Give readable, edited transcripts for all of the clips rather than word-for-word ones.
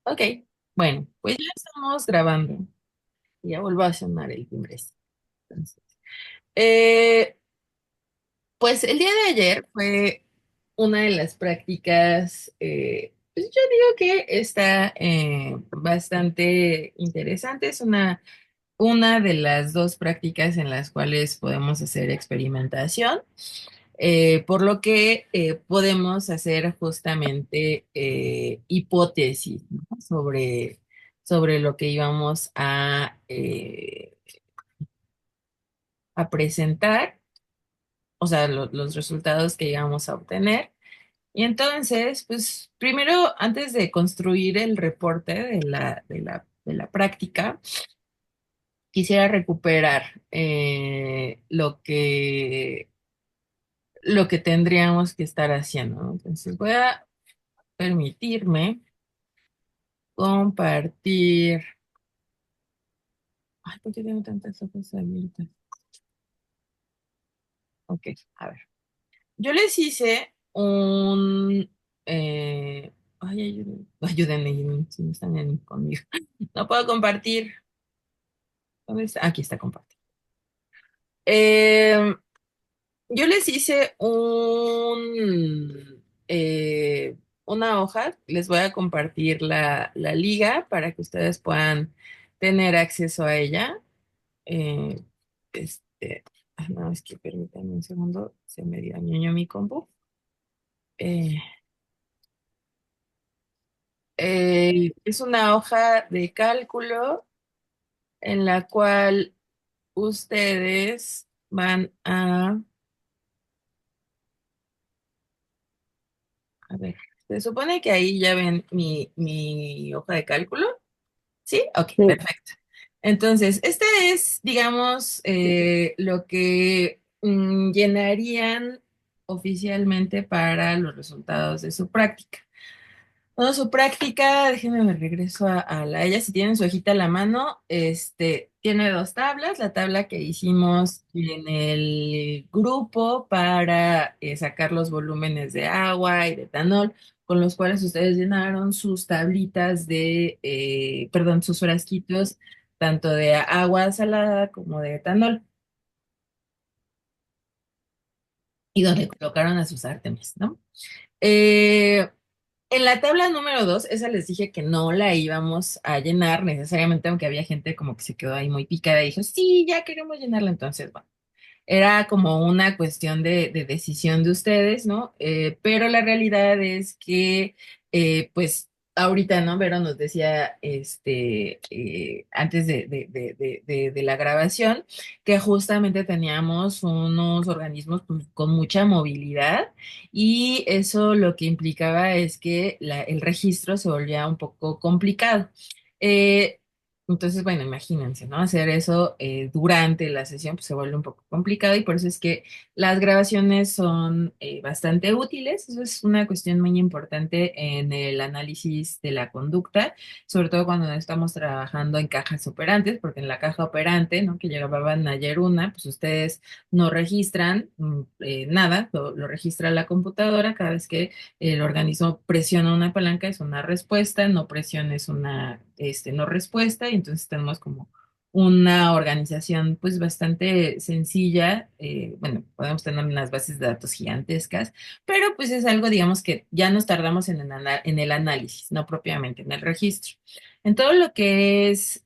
Ok, bueno, pues ya estamos grabando. Ya vuelvo a sonar el timbre. Entonces, eh, pues el día de ayer fue una de las prácticas, pues yo digo que está bastante interesante. Es una de las dos prácticas en las cuales podemos hacer experimentación, por lo que podemos hacer justamente hipótesis, ¿no? sobre lo que íbamos a presentar, o sea, los resultados que íbamos a obtener. Y entonces, pues primero, antes de construir el reporte de la práctica, quisiera recuperar lo que tendríamos que estar haciendo, ¿no? Entonces voy a permitirme compartir. Ay, ¿por qué tengo tantas hojas abiertas? Ok, a ver. Yo les hice Ay, ayúdenme si no están conmigo. No puedo compartir. ¿Dónde está? Aquí está compartir. Eh, yo les hice una hoja. Les voy a compartir la liga para que ustedes puedan tener acceso a ella. Eh, este, no, es que permítanme un segundo, se me dio ñoño mi compu. Eh, es una hoja de cálculo en la cual ustedes van a ver, se supone que ahí ya ven mi hoja de cálculo. ¿Sí? Ok, Sí. perfecto. Entonces, este es, digamos, lo que llenarían oficialmente para los resultados de su práctica. Toda su práctica, déjenme me regreso ella, si tienen su hojita a la mano, tiene dos tablas, la tabla que hicimos en el grupo para sacar los volúmenes de agua y de etanol, con los cuales ustedes llenaron sus tablitas perdón, sus frasquitos, tanto de agua salada como de etanol, y donde colocaron a sus ártemis, ¿no? Eh, En la tabla número 2, esa les dije que no la íbamos a llenar necesariamente, aunque había gente como que se quedó ahí muy picada y dijo, sí, ya queremos llenarla. Entonces, bueno, era como una cuestión de decisión de ustedes, ¿no? Pero la realidad es que, pues, ahorita, ¿no? Vero nos decía, antes de la grabación, que justamente teníamos unos organismos pues, con mucha movilidad y eso lo que implicaba es que el registro se volvía un poco complicado. Eh, entonces, bueno, imagínense, ¿no? Hacer eso durante la sesión pues, se vuelve un poco complicado y por eso es que las grabaciones son bastante útiles. Eso es una cuestión muy importante en el análisis de la conducta, sobre todo cuando estamos trabajando en cajas operantes, porque en la caja operante, ¿no? Que llevaban ayer una, pues ustedes no registran nada, lo registra la computadora cada vez que el organismo presiona una palanca, es una respuesta, no presiona es una no respuesta, y entonces tenemos como una organización pues bastante sencilla. Bueno, podemos tener unas bases de datos gigantescas, pero pues es algo, digamos, que ya nos tardamos en el análisis, no propiamente en el registro. En todo lo que es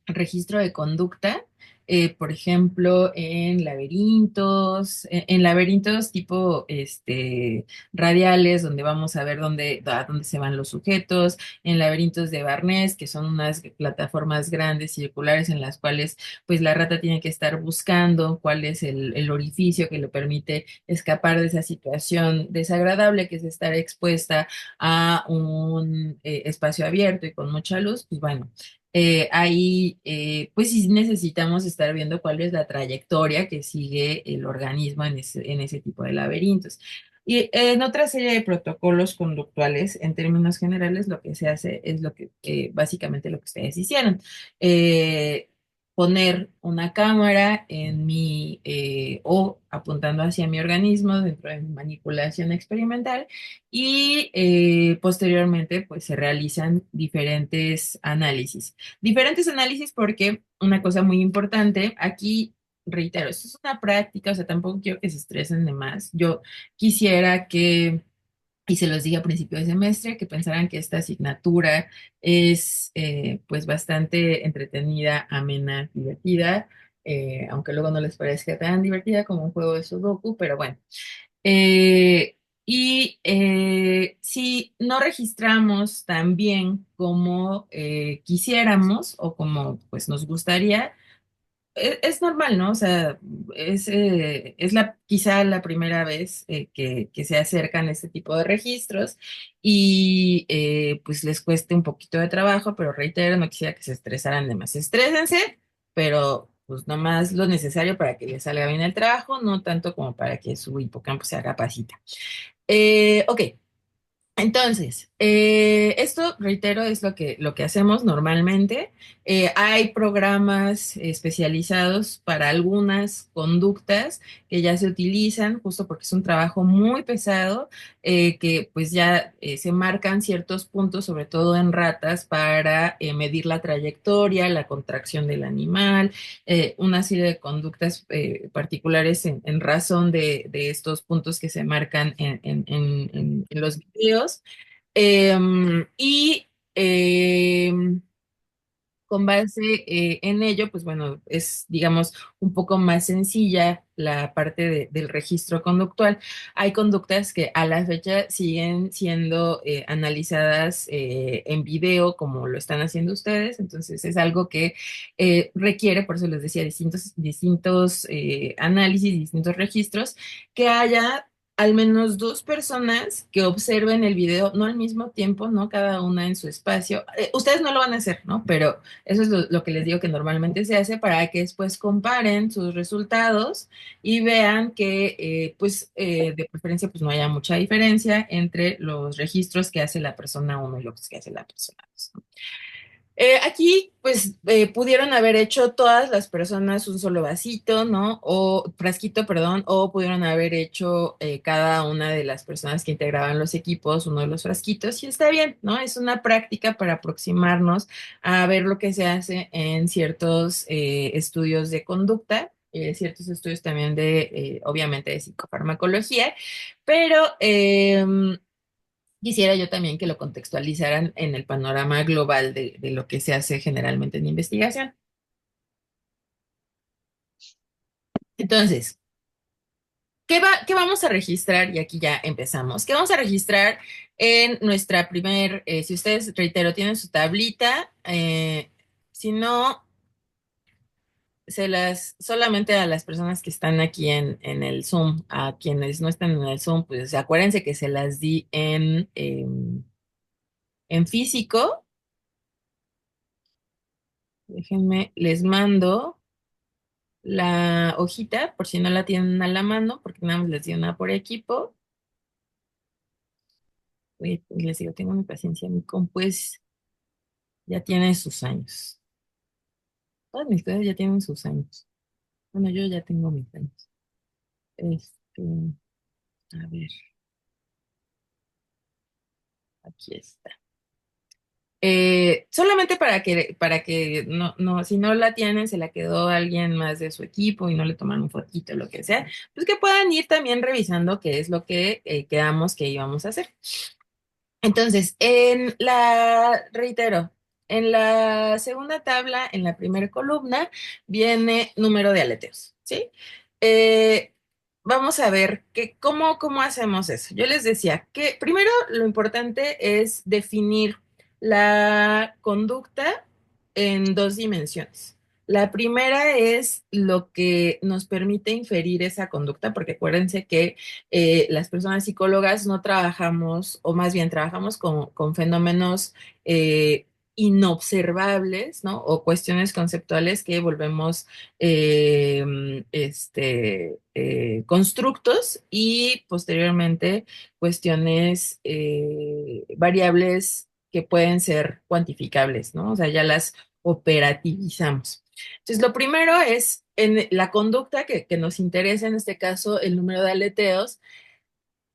registro de conducta, por ejemplo, en laberintos tipo radiales, donde vamos a ver a dónde se van los sujetos, en laberintos de Barnés, que son unas plataformas grandes circulares en las cuales pues la rata tiene que estar buscando cuál es el orificio que le permite escapar de esa situación desagradable que es estar expuesta a un espacio abierto y con mucha luz, pues bueno, ahí, pues sí necesitamos estar viendo cuál es la trayectoria que sigue el organismo en ese tipo de laberintos. Y en otra serie de protocolos conductuales, en términos generales, lo que se hace es básicamente lo que ustedes hicieron. poner una cámara en mi o apuntando hacia mi organismo dentro de mi manipulación experimental y posteriormente pues se realizan diferentes análisis. Diferentes análisis porque una cosa muy importante aquí, reitero, esto es una práctica, o sea, tampoco quiero que se estresen de más. Yo quisiera que y se los dije a principio de semestre, que pensaran que esta asignatura es pues bastante entretenida, amena, divertida, aunque luego no les parezca tan divertida como un juego de Sudoku, pero bueno. Si no registramos tan bien como quisiéramos o como pues nos gustaría, es normal, ¿no? O sea, es quizá la primera vez que se acercan a este tipo de registros y pues les cueste un poquito de trabajo, pero reitero, no quisiera que se estresaran de más. Estrésense, pero pues nomás lo necesario para que les salga bien el trabajo, no tanto como para que su hipocampo se haga pasita. Ok. Entonces, esto, reitero, es lo que hacemos normalmente. Hay programas especializados para algunas conductas que ya se utilizan, justo porque es un trabajo muy pesado, que pues ya se marcan ciertos puntos, sobre todo en ratas, para medir la trayectoria, la contracción del animal, una serie de conductas particulares en razón de estos puntos que se marcan en los videos. Y con base en ello, pues bueno, es, digamos, un poco más sencilla la parte del registro conductual. Hay conductas que a la fecha siguen siendo analizadas en video, como lo están haciendo ustedes, entonces es algo que requiere, por eso les decía, distintos análisis, distintos registros, que haya al menos dos personas que observen el video, no al mismo tiempo, ¿no? Cada una en su espacio. Ustedes no lo van a hacer, ¿no? Pero eso es lo que les digo que normalmente se hace para que después comparen sus resultados y vean que, de preferencia, pues no haya mucha diferencia entre los registros que hace la persona uno y los que hace la persona 2. Aquí, pues, pudieron haber hecho todas las personas un solo vasito, ¿no? O frasquito, perdón, o pudieron haber hecho cada una de las personas que integraban los equipos uno de los frasquitos, y está bien, ¿no? Es una práctica para aproximarnos a ver lo que se hace en ciertos estudios de conducta. Ciertos estudios también obviamente, de psicofarmacología, pero quisiera yo también que lo contextualizaran en el panorama global de lo que se hace generalmente en investigación. Entonces, qué vamos a registrar? Y aquí ya empezamos. ¿Qué vamos a registrar en nuestra si ustedes, reitero, tienen su tablita, si no, solamente a las personas que están aquí en el Zoom, a quienes no están en el Zoom, pues acuérdense que se las di en físico. Déjenme, les mando la hojita, por si no la tienen a la mano, porque nada más les di una por equipo. Oye, pues les digo, tengo mi paciencia, mi compu ya tiene sus años. Todas mis cosas ya tienen sus años. Bueno, yo ya tengo mis años. Este, a ver, aquí está. Solamente para que si no la tienen, se la quedó alguien más de su equipo y no le toman un fotito, lo que sea, pues que puedan ir también revisando qué es lo que quedamos que íbamos a hacer. Entonces, reitero, en la segunda tabla, en la primera columna, viene número de aleteos, ¿sí? Eh, Vamos a ver cómo hacemos eso. Yo les decía que primero lo importante es definir la conducta en dos dimensiones. La primera es lo que nos permite inferir esa conducta, porque acuérdense que las personas psicólogas no trabajamos, o más bien trabajamos con fenómenos inobservables, ¿no? O cuestiones conceptuales que volvemos constructos y posteriormente cuestiones variables que pueden ser cuantificables, ¿no? O sea, ya las operativizamos. Entonces, lo primero es en la conducta que nos interesa, en este caso, el número de aleteos.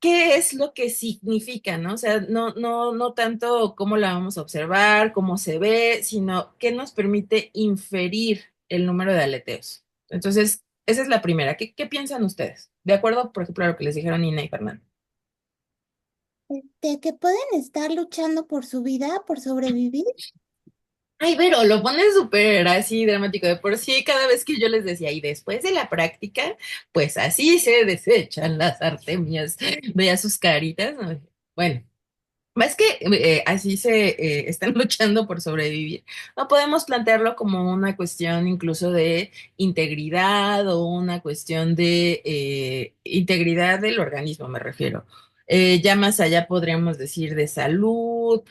¿Qué es lo que significa, no? O sea, no tanto cómo la vamos a observar, cómo se ve, sino qué nos permite inferir el número de aleteos. Entonces, esa es la primera. ¿Qué piensan ustedes? De acuerdo, por ejemplo, a lo que les dijeron Ina y Fernando. De que pueden estar luchando por su vida, por sobrevivir. Ay, pero lo ponen súper así dramático. De por sí, cada vez que yo les decía, y después de la práctica, pues así se desechan las artemias. Veía sus caritas, ¿no? Bueno. Más que así se están luchando por sobrevivir, no podemos plantearlo como una cuestión incluso de integridad o una cuestión de integridad del organismo, me refiero. Ya más allá podríamos decir de salud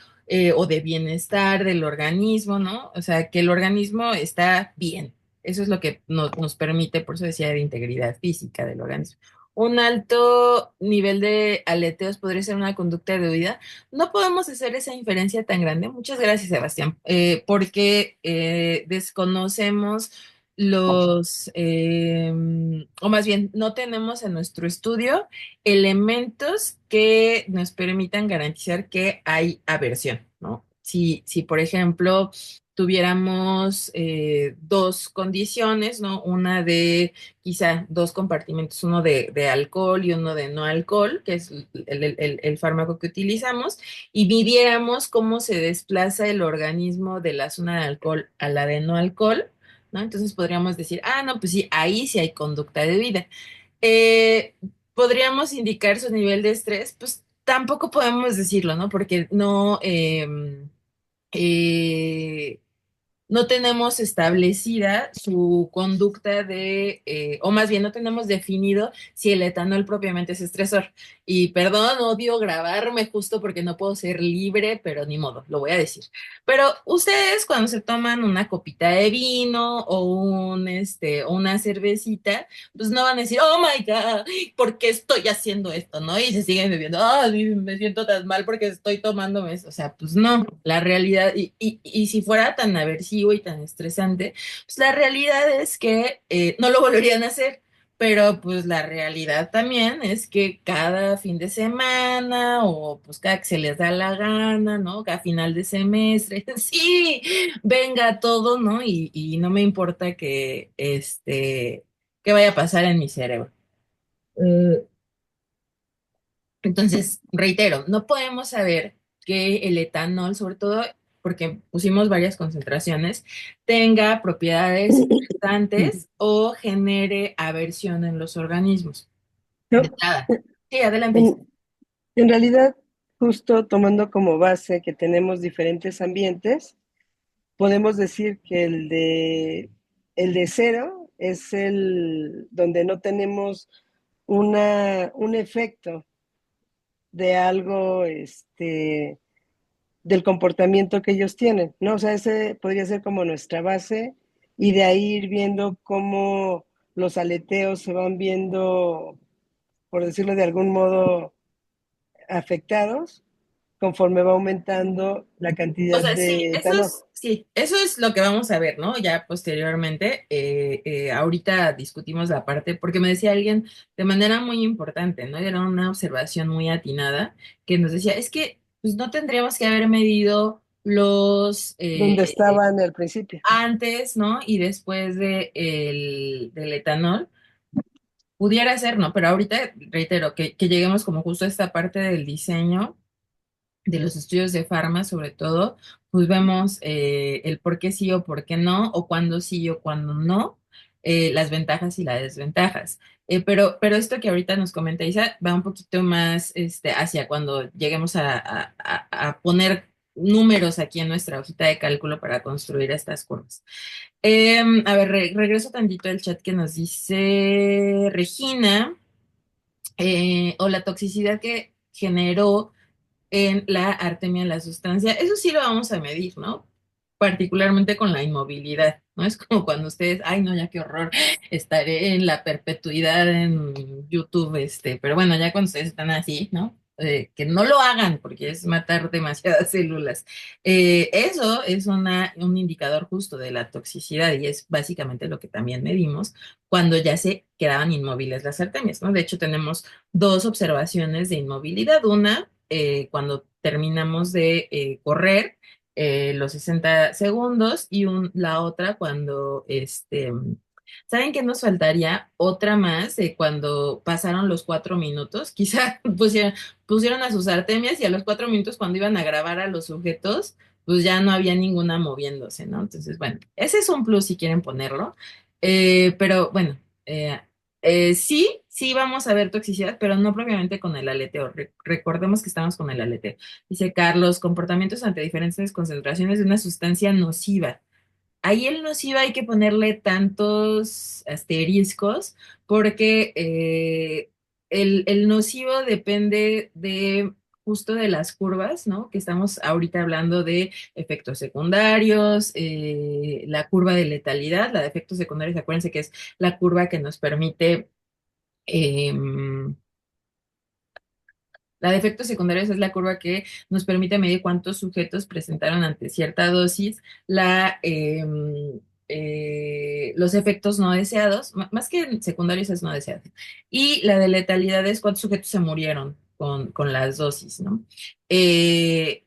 o de bienestar del organismo, ¿no? O sea, que el organismo está bien. Eso es lo que nos permite, por eso decía, de integridad física del organismo. Un alto nivel de aleteos podría ser una conducta de huida. No podemos hacer esa inferencia tan grande. Muchas gracias, Sebastián, porque desconocemos o más bien, no tenemos en nuestro estudio elementos que nos permitan garantizar que hay aversión, ¿no? Si por ejemplo, tuviéramos dos condiciones, ¿no? Una de quizá dos compartimentos, uno de alcohol y uno de no alcohol, que es el fármaco que utilizamos, y midiéramos cómo se desplaza el organismo de la zona de alcohol a la de no alcohol, ¿no? Entonces podríamos decir, ah, no, pues sí, ahí sí hay conducta de vida. Eh, ¿Podríamos indicar su nivel de estrés? Pues tampoco podemos decirlo, ¿no? Porque eh, no tenemos establecida su conducta o más bien no tenemos definido si el etanol propiamente es estresor. Y perdón, odio grabarme justo porque no puedo ser libre, pero ni modo, lo voy a decir. Pero ustedes cuando se toman una copita de vino o o una cervecita, pues no van a decir, oh my God, ¿por qué estoy haciendo esto? ¿No? Y se siguen bebiendo, ah, me siento tan mal porque estoy tomándome eso. O sea, pues no, la realidad, y si fuera tan aversivo y tan estresante, pues la realidad es que no lo volverían a hacer. Pero pues la realidad también es que cada fin de semana o pues cada que se les da la gana, ¿no? Cada final de semestre, sí, venga todo, ¿no? Y no me importa qué vaya a pasar en mi cerebro. Eh, entonces, reitero, no podemos saber que el etanol, sobre todo porque pusimos varias concentraciones, tenga propiedades estresantes o genere aversión en los organismos. De No, entrada. Sí, adelante. en, en realidad, justo tomando como base que tenemos diferentes ambientes, podemos decir que el de cero es el donde no tenemos un efecto de algo, del comportamiento que ellos tienen, ¿no? O sea, ese podría ser como nuestra base y de ahí ir viendo cómo los aleteos se van viendo, por decirlo de algún modo, afectados conforme va aumentando la O cantidad sea, sí, de etanol. sí, eso es lo que vamos a ver, ¿no? Ya posteriormente, ahorita discutimos la parte, porque me decía alguien de manera muy importante, ¿no? Y era una observación muy atinada, que nos decía, es que pues no tendríamos que haber medido los Donde estaban al principio. antes, ¿no? Y después del etanol. Pudiera ser, ¿no? Pero ahorita, reitero, que lleguemos como justo a esta parte del diseño de los estudios de farma, sobre todo, pues vemos el por qué sí o por qué no, o cuándo sí o cuándo no, las ventajas y las desventajas. Pero esto que ahorita nos comenta Isa va un poquito más hacia cuando lleguemos a poner números aquí en nuestra hojita de cálculo para construir estas curvas. A ver, regreso tantito al chat que nos dice Regina, o la toxicidad que generó en la artemia la sustancia. Eso sí lo vamos a medir, ¿no? Particularmente con la inmovilidad, ¿no? Es como cuando ustedes, ay, no, ya qué horror, estaré en la perpetuidad en YouTube, pero bueno, ya cuando ustedes están así, ¿no? que no lo hagan porque es matar demasiadas células. Eso es un indicador justo de la toxicidad y es básicamente lo que también medimos cuando ya se quedaban inmóviles las artemias, ¿no? De hecho, tenemos dos observaciones de inmovilidad. Una, cuando terminamos de correr los 60 segundos y la otra cuando ¿saben qué nos faltaría? Otra más de cuando pasaron los 4 minutos. Quizá pusieron a sus artemias y a los 4 minutos cuando iban a grabar a los sujetos, pues ya no había ninguna moviéndose, ¿no? Entonces, bueno, ese es un plus si quieren ponerlo. Pero bueno, eh, sí, sí vamos a ver toxicidad, pero no propiamente con el aleteo. Recordemos que estamos con el aleteo. Dice Carlos, comportamientos ante diferentes concentraciones de una sustancia nociva. Ahí el nocivo hay que ponerle tantos asteriscos porque el nocivo depende de justo de las curvas, ¿no? Que estamos ahorita hablando de efectos secundarios, la curva de letalidad, la de efectos secundarios, acuérdense que es la curva que nos permite em, la de efectos secundarios es la curva que nos permite medir cuántos sujetos presentaron ante cierta dosis los efectos no deseados, más que secundarios es no deseados. Y la de letalidad es cuántos sujetos se murieron con las dosis, ¿no? Eh,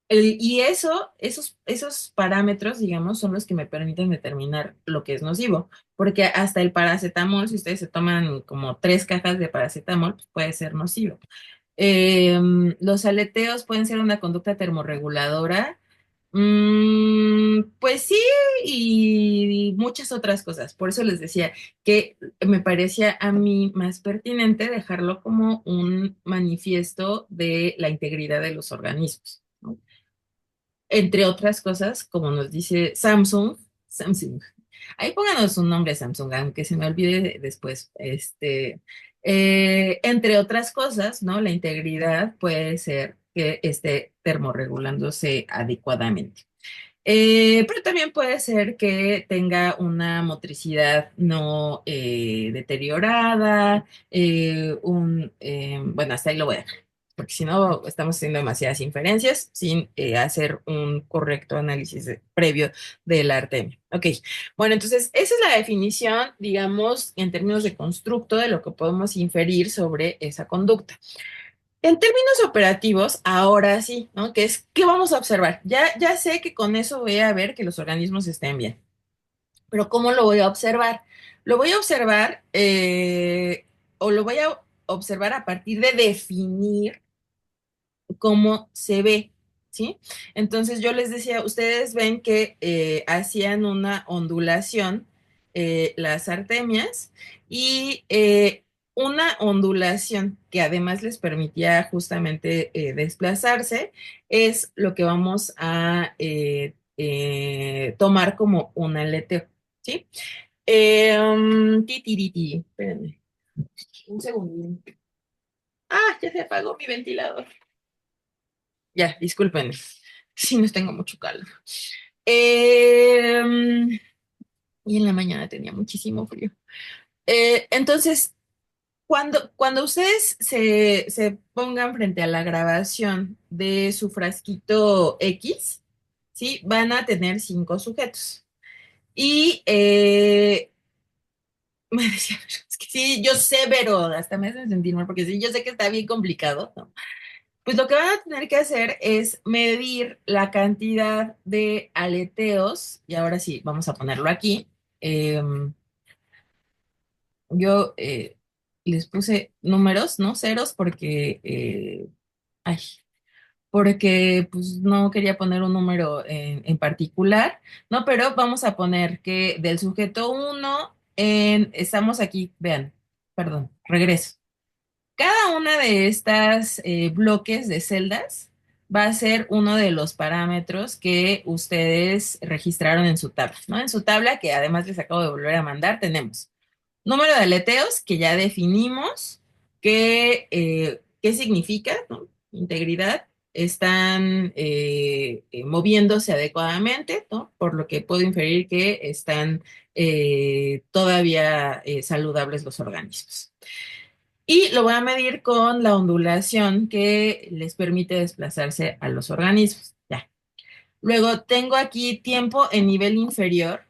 y esos parámetros, digamos, son los que me permiten determinar lo que es nocivo, porque hasta el paracetamol, si ustedes se toman como 3 cajas de paracetamol, pues puede ser nocivo. Los aleteos pueden ser una conducta termorreguladora. Pues sí, y muchas otras cosas. Por eso les decía que me parecía a mí más pertinente dejarlo como un manifiesto de la integridad de los organismos, ¿no? Entre otras cosas, como nos dice Samsung. Ahí pónganos un nombre Samsung, aunque se me olvide después. Entre otras cosas, ¿no? La integridad puede ser que esté termorregulándose adecuadamente. Pero también puede ser que tenga una motricidad no deteriorada, bueno, hasta ahí lo voy a dejar, porque si no estamos haciendo demasiadas inferencias sin hacer un correcto análisis previo de la artemia. Ok, bueno, entonces esa es la definición, digamos, en términos de constructo de lo que podemos inferir sobre esa conducta. En términos operativos, ahora sí, ¿no? ¿Qué vamos a observar? Ya sé que con eso voy a ver que los organismos estén bien, pero ¿cómo lo voy a observar? Lo voy a observar o lo voy a observar a partir de definir cómo se ve, ¿sí? Entonces yo les decía, ustedes ven que hacían una ondulación las artemias y una ondulación que además les permitía justamente desplazarse es lo que vamos a tomar como un aleteo, ¿sí? Espérenme, un segundo. Ah, ya se apagó mi ventilador. Ya, disculpen, sí, no tengo mucho calor. Eh, y en la mañana tenía muchísimo frío. Entonces, cuando ustedes se pongan frente a la grabación de su frasquito X, ¿sí? Van a tener 5 sujetos. Y me decía, es que sí, yo sé, pero hasta me hacen sentir mal, porque sí, yo sé que está bien complicado, ¿no? Pues lo que van a tener que hacer es medir la cantidad de aleteos, y ahora sí, vamos a ponerlo aquí. Yo les puse números, ¿no? Ceros, ay, porque pues no quería poner un número en particular, ¿no? Pero vamos a poner que del sujeto uno estamos aquí, vean, perdón, regreso. Cada una de estas bloques de celdas va a ser uno de los parámetros que ustedes registraron en su tabla, ¿no? En su tabla, que además les acabo de volver a mandar, tenemos número de aleteos, que ya definimos qué significa, ¿no? Integridad. Están moviéndose adecuadamente, ¿no? Por lo que puedo inferir que están todavía saludables los organismos. y lo voy a medir con la ondulación que les permite desplazarse a los organismos. Ya. Luego tengo aquí tiempo en nivel inferior,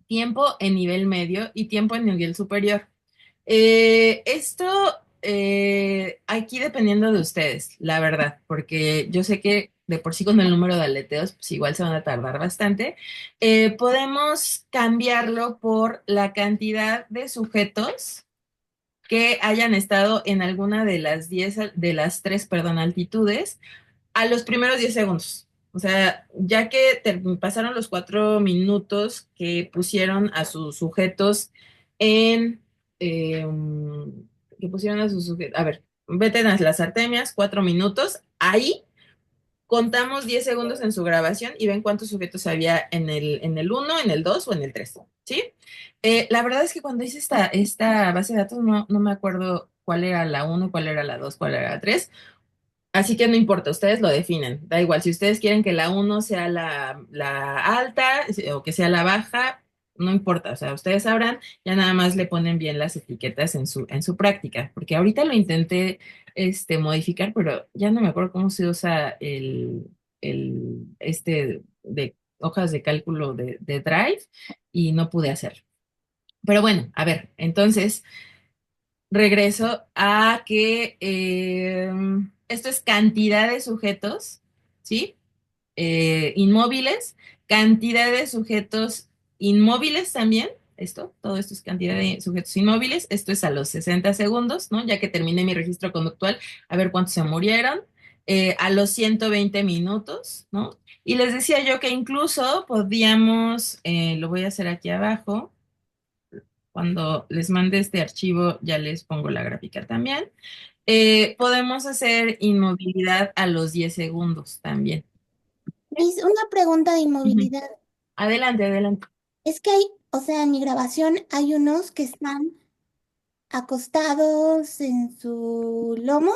tiempo en nivel medio y tiempo en nivel superior. Esto aquí dependiendo de ustedes, la verdad, porque yo sé que de por sí con el número de aleteos, pues igual se van a tardar bastante. Podemos cambiarlo por la cantidad de sujetos que hayan estado en alguna de las 10, de las tres, perdón, altitudes a los primeros 10 segundos. O sea, ya que pasaron los 4 minutos que pusieron a sus sujetos en... eh, que pusieron a sus sujetos... A ver, vete a las artemias, 4 minutos. Ahí contamos 10 segundos en su grabación y ven cuántos sujetos había en el uno, en el 2 o en el 3. ¿Sí? La verdad es que cuando hice esta base de datos no me acuerdo cuál era la uno, cuál era la 2, cuál era la 3. Así que no importa, ustedes lo definen. Da igual, si ustedes quieren que la uno sea la alta o que sea la baja, no importa. O sea, ustedes sabrán, ya nada más le ponen bien las etiquetas en su práctica. Porque ahorita lo intenté modificar, pero ya no me acuerdo cómo se usa de hojas de cálculo de Drive y no pude hacerlo. Pero bueno, a ver, entonces regreso a que esto es cantidad de sujetos, ¿sí? Inmóviles, cantidad de sujetos inmóviles también. Todo esto es cantidad de sujetos inmóviles. Esto es a los 60 segundos, ¿no? Ya que terminé mi registro conductual, a ver cuántos se murieron. A los 120 minutos, ¿no? Y les decía yo que incluso podíamos, lo voy a hacer aquí abajo, cuando les mande este archivo ya les pongo la gráfica también. Podemos hacer inmovilidad a los 10 segundos también. Liz, una pregunta de Ujú. inmovilidad. Adelante, adelante. Es que hay, o sea, en mi grabación hay unos que están acostados en su lomo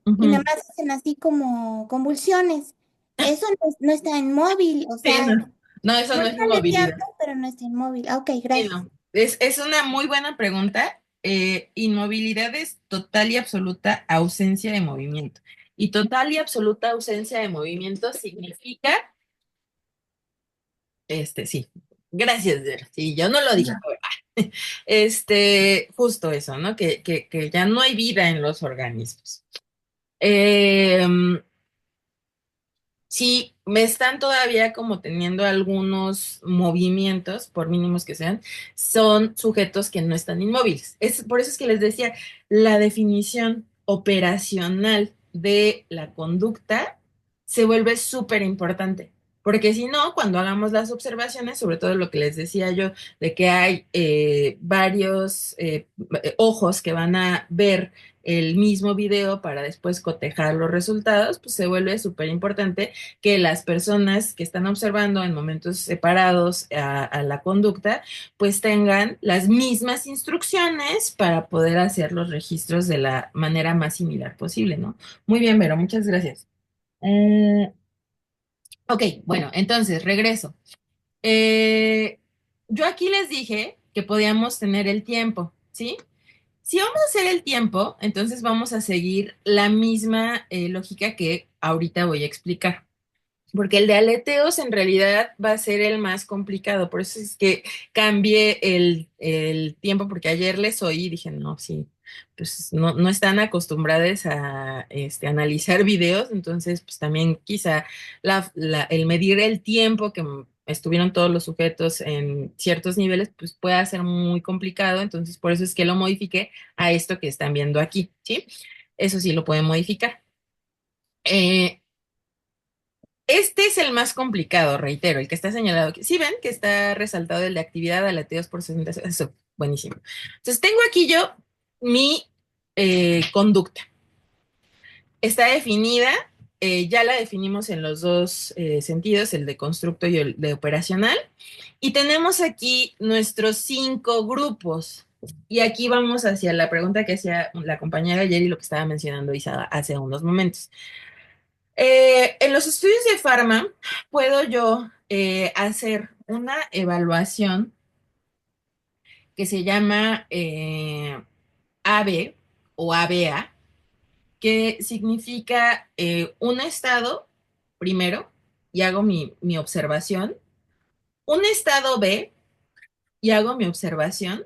y nada Ujú. más hacen así como convulsiones. Eso no está inmóvil, o Sí, sea, no. No, eso no no está es inmovilidad. aleteando, pero no está inmóvil. Ah, ok, Sí, gracias. no. Es una muy buena pregunta. Inmovilidad es total y absoluta ausencia de movimiento. Y total y absoluta ausencia de movimiento significa, sí. Gracias, Jer. Sí, yo no lo dije. Justo eso, ¿no? Que ya no hay vida en los organismos. Eh, si me están todavía como teniendo algunos movimientos, por mínimos que sean, son sujetos que no están inmóviles. Por eso es que les decía, la definición operacional de la conducta se vuelve súper importante. Porque si no, cuando hagamos las observaciones, sobre todo lo que les decía yo, de que hay varios ojos que van a ver el mismo video para después cotejar los resultados, pues se vuelve súper importante que las personas que están observando en momentos separados a la conducta, pues tengan las mismas instrucciones para poder hacer los registros de la manera más similar posible, ¿no? Muy bien, Vero, muchas gracias. Eh, ok, bueno, entonces regreso. Eh, yo aquí les dije que podíamos tener el tiempo, ¿sí? Si vamos a hacer el tiempo, entonces vamos a seguir la misma lógica que ahorita voy a explicar. Porque el de aleteos en realidad va a ser el más complicado. Por eso es que cambié el tiempo, porque ayer les oí y dije, no, sí, pues no están acostumbrados a analizar videos, entonces pues también quizá el medir el tiempo que estuvieron todos los sujetos en ciertos niveles, pues pueda ser muy complicado. Entonces por eso es que lo modifiqué a esto que están viendo aquí, ¿sí? Eso sí lo pueden modificar. Eh, este es el más complicado, reitero, el que está señalado aquí. ¿Sí ven que está resaltado el de actividad aleteos por 60? Eso, buenísimo. Entonces, tengo aquí yo mi conducta. Está definida, ya la definimos en los dos sentidos, el de constructo y el de operacional. Y tenemos aquí nuestros 5 grupos. Y aquí vamos hacia la pregunta que hacía la compañera ayer y lo que estaba mencionando Isa hace unos momentos. En los estudios de Pharma puedo yo hacer una evaluación que se llama AB. o ABA, que significa un estado primero y hago mi observación, un estado B y hago mi observación,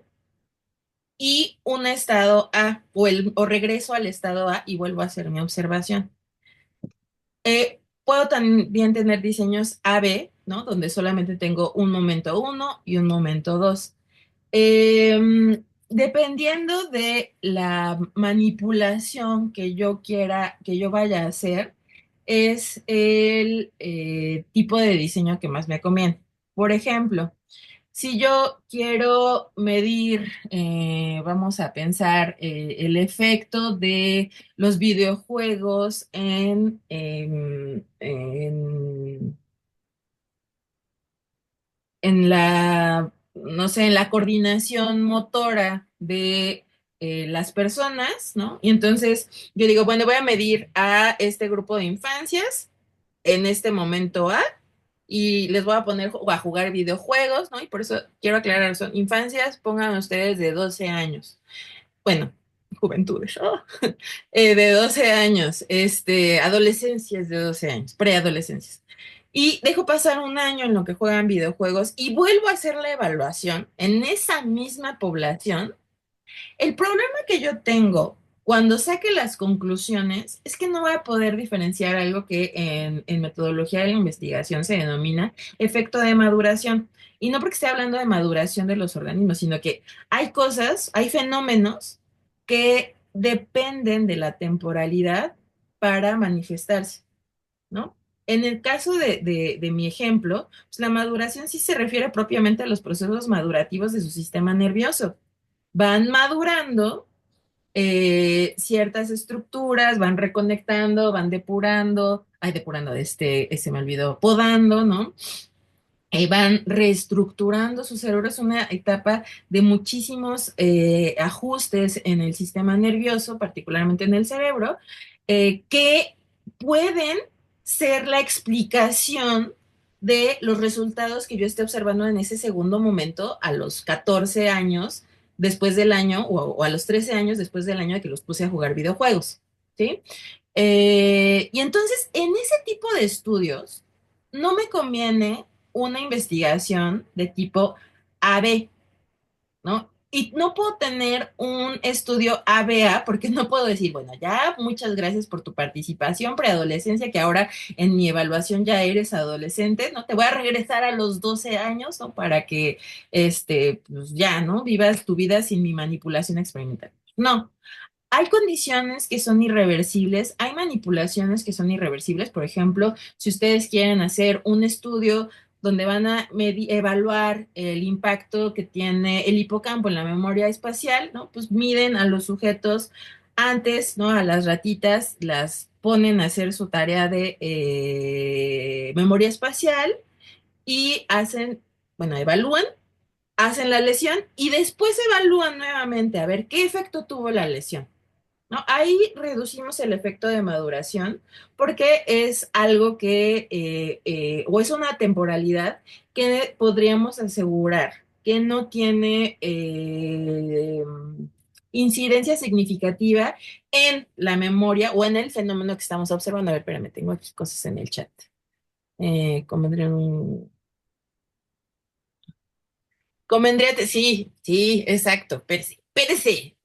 y un estado A, o regreso al estado A y vuelvo a hacer mi observación. Puedo también tener diseños AB, ¿no? Donde solamente tengo un momento uno y un momento 2. Dependiendo de la manipulación que yo quiera, que yo vaya a hacer, es el tipo de diseño que más me conviene. Por ejemplo, si yo quiero medir, vamos a pensar el efecto de los videojuegos en la, no sé, en la coordinación motora de las personas, ¿no? Y entonces yo digo, bueno, voy a medir a este grupo de infancias en este momento A y les voy a poner a jugar videojuegos, ¿no? Y por eso quiero aclarar, son infancias, pongan ustedes de 12 años. Bueno, juventudes, ¿no? De 12 años, adolescencias de 12 años, preadolescencias. Y dejo pasar un año en lo que juegan videojuegos y vuelvo a hacer la evaluación en esa misma población. El problema que yo tengo cuando saque las conclusiones es que no voy a poder diferenciar algo que en metodología de la investigación se denomina efecto de maduración. Y no porque esté hablando de maduración de los organismos, sino que hay cosas, hay fenómenos que dependen de la temporalidad para manifestarse, ¿no? En el caso de mi ejemplo, pues la maduración sí se refiere propiamente a los procesos madurativos de su sistema nervioso. Van madurando ciertas estructuras, van reconectando, van depurando, ay, depurando, se me olvidó, podando, ¿no? Van reestructurando su cerebro, es una etapa de muchísimos ajustes en el sistema nervioso, particularmente en el cerebro, que pueden ser la explicación de los resultados que yo esté observando en ese segundo momento a los 14 años después del año o a los 13 años después del año de que los puse a jugar videojuegos, ¿sí? Y entonces, en ese tipo de estudios, no me conviene una investigación de tipo AB, ¿no? Y no puedo tener un estudio ABA porque no puedo decir, bueno, ya muchas gracias por tu participación preadolescencia, que ahora en mi evaluación ya eres adolescente, ¿no? Te voy a regresar a los 12 años, ¿no? Para que, pues ya, ¿no? Vivas tu vida sin mi manipulación experimental. No, hay condiciones que son irreversibles, hay manipulaciones que son irreversibles. Por ejemplo, si ustedes quieren hacer un estudio donde van a evaluar el impacto que tiene el hipocampo en la memoria espacial, ¿no? Pues miden a los sujetos antes, ¿no? A las ratitas las ponen a hacer su tarea de memoria espacial y hacen, bueno, evalúan, hacen la lesión y después evalúan nuevamente a ver qué efecto tuvo la lesión, ¿no? Ahí reducimos el efecto de maduración porque es algo que, o es una temporalidad que podríamos asegurar que no tiene incidencia significativa en la memoria o en el fenómeno que estamos observando. A ver, espérame, tengo aquí cosas en el chat. Convendría un... Convendría, sí, sí, exacto, espérese,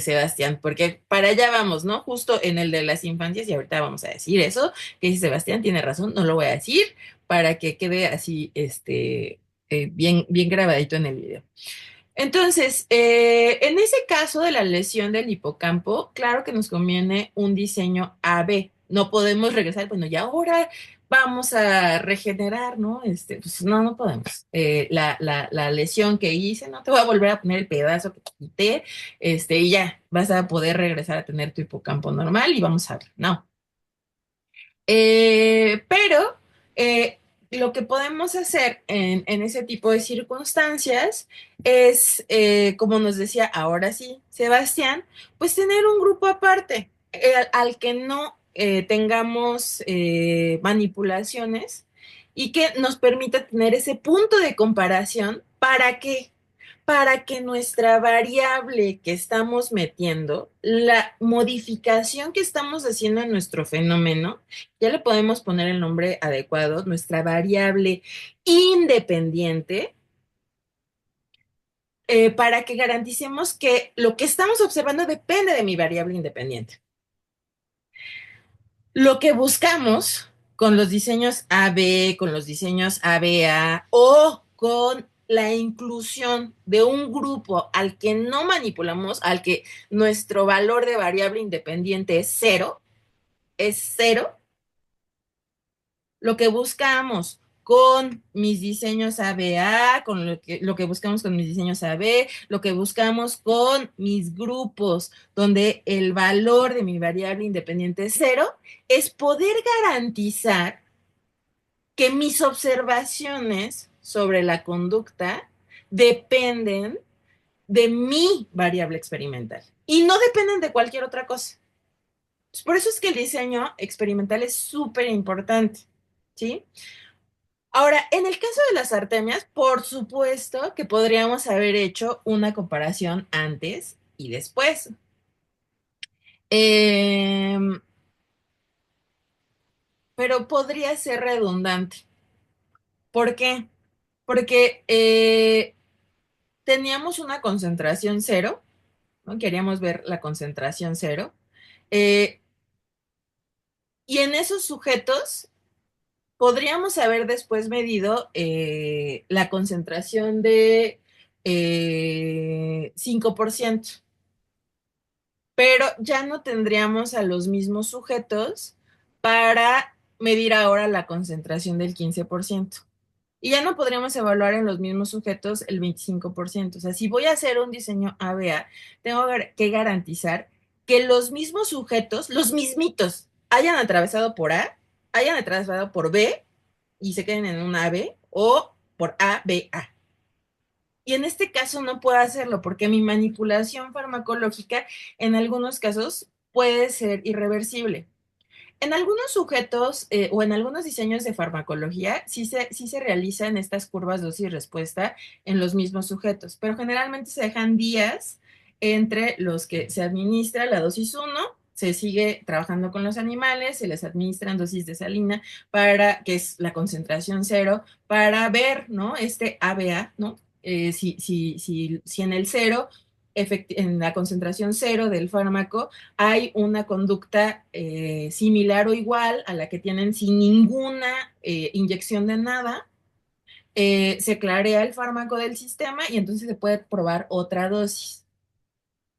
Sebastián, porque para allá vamos, ¿no? Justo en el de las infancias, y ahorita vamos a decir eso, que dice Sebastián, tiene razón, no lo voy a decir para que quede así, bien, bien grabadito en el video. Entonces, en ese caso de la lesión del hipocampo, claro que nos conviene un diseño AB. No podemos regresar, bueno, y ahora vamos a regenerar, ¿no? Pues no, no podemos. La lesión que hice, no te voy a volver a poner el pedazo que quité, y ya vas a poder regresar a tener tu hipocampo normal y vamos a ver. No, pero lo que podemos hacer en ese tipo de circunstancias es, como nos decía ahora sí, Sebastián, pues tener un grupo aparte al que no tengamos manipulaciones y que nos permita tener ese punto de comparación. ¿Para qué? para que nuestra variable que estamos metiendo, la modificación que estamos haciendo en nuestro fenómeno, ya le podemos poner el nombre adecuado, nuestra variable independiente, para que garanticemos que lo que estamos observando depende de mi variable independiente. Lo que buscamos con los diseños AB, con los diseños ABA o con la inclusión de un grupo al que no manipulamos, al que nuestro valor de variable independiente es cero, lo que buscamos con mis diseños ABA, con lo que buscamos con mis diseños AB, lo que buscamos con mis grupos, donde el valor de mi variable independiente es cero, es poder garantizar que mis observaciones sobre la conducta dependen de mi variable experimental y no dependen de cualquier otra cosa. Por eso es que el diseño experimental es súper importante, ¿sí? Ahora, en el caso de las artemias, por supuesto que podríamos haber hecho una comparación antes y después. Eh, pero podría ser redundante. ¿Por qué? Porque teníamos una concentración cero, ¿no? Queríamos ver la concentración cero. eh, y en esos sujetos podríamos haber después medido la concentración de 5%, pero ya no tendríamos a los mismos sujetos para medir ahora la concentración del 15%. Y ya no podríamos evaluar en los mismos sujetos el 25%. O sea, si voy a hacer un diseño ABA, tengo que garantizar que los mismos sujetos, los mismitos, hayan atravesado por A, hayan atravesado por B y se queden en un AB o por A, B, A. Y en este caso no puedo hacerlo porque mi manipulación farmacológica en algunos casos puede ser irreversible. En algunos sujetos o en algunos diseños de farmacología sí se realizan estas curvas dosis-respuesta en los mismos sujetos, pero generalmente se dejan días entre los que se administra la dosis uno, se sigue trabajando con los animales, se les administran dosis de salina para, que es la concentración cero, para ver, ¿no? Este ABA, ¿no? Si en el cero, en la concentración cero del fármaco, hay una conducta similar o igual a la que tienen sin ninguna inyección de nada, se clarea el fármaco del sistema y entonces se puede probar otra dosis.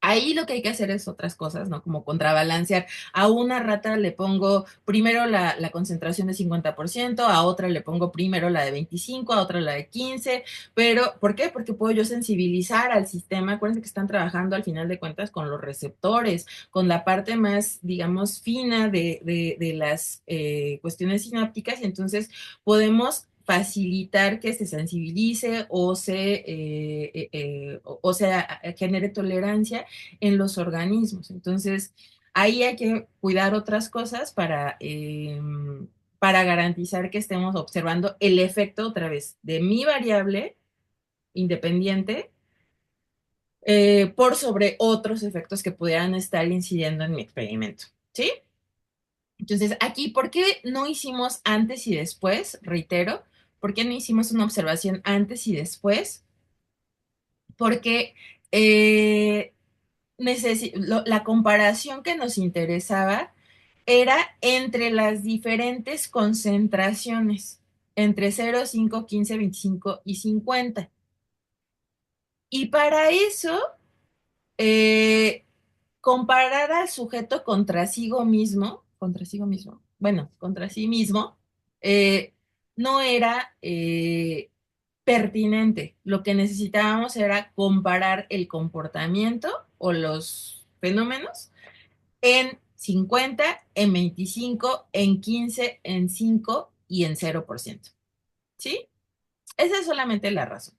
Ahí lo que hay que hacer es otras cosas, ¿no? Como contrabalancear. A una rata le pongo primero la concentración de 50%, a otra le pongo primero la de 25, a otra la de 15, pero ¿por qué? Porque puedo yo sensibilizar al sistema. Acuérdense que están trabajando al final de cuentas con los receptores, con la parte más, digamos, fina de las cuestiones sinápticas y entonces podemos facilitar que se sensibilice o sea, genere tolerancia en los organismos. Entonces, ahí hay que cuidar otras cosas para garantizar que estemos observando el efecto otra vez de mi variable independiente por sobre otros efectos que pudieran estar incidiendo en mi experimento. ¿Sí? Entonces, aquí, ¿por qué no hicimos antes y después? Reitero, ¿por qué no hicimos una observación antes y después? Porque la comparación que nos interesaba era entre las diferentes concentraciones, entre 0, 5, 15, 25 y 50. Y para eso, eh, comparar al sujeto contra sí mismo, bueno, contra sí mismo, eh, no era pertinente. Lo que necesitábamos era comparar el comportamiento o los fenómenos en 50, en 25, en 15, en 5 y en 0%. ¿Sí? Esa es solamente la razón.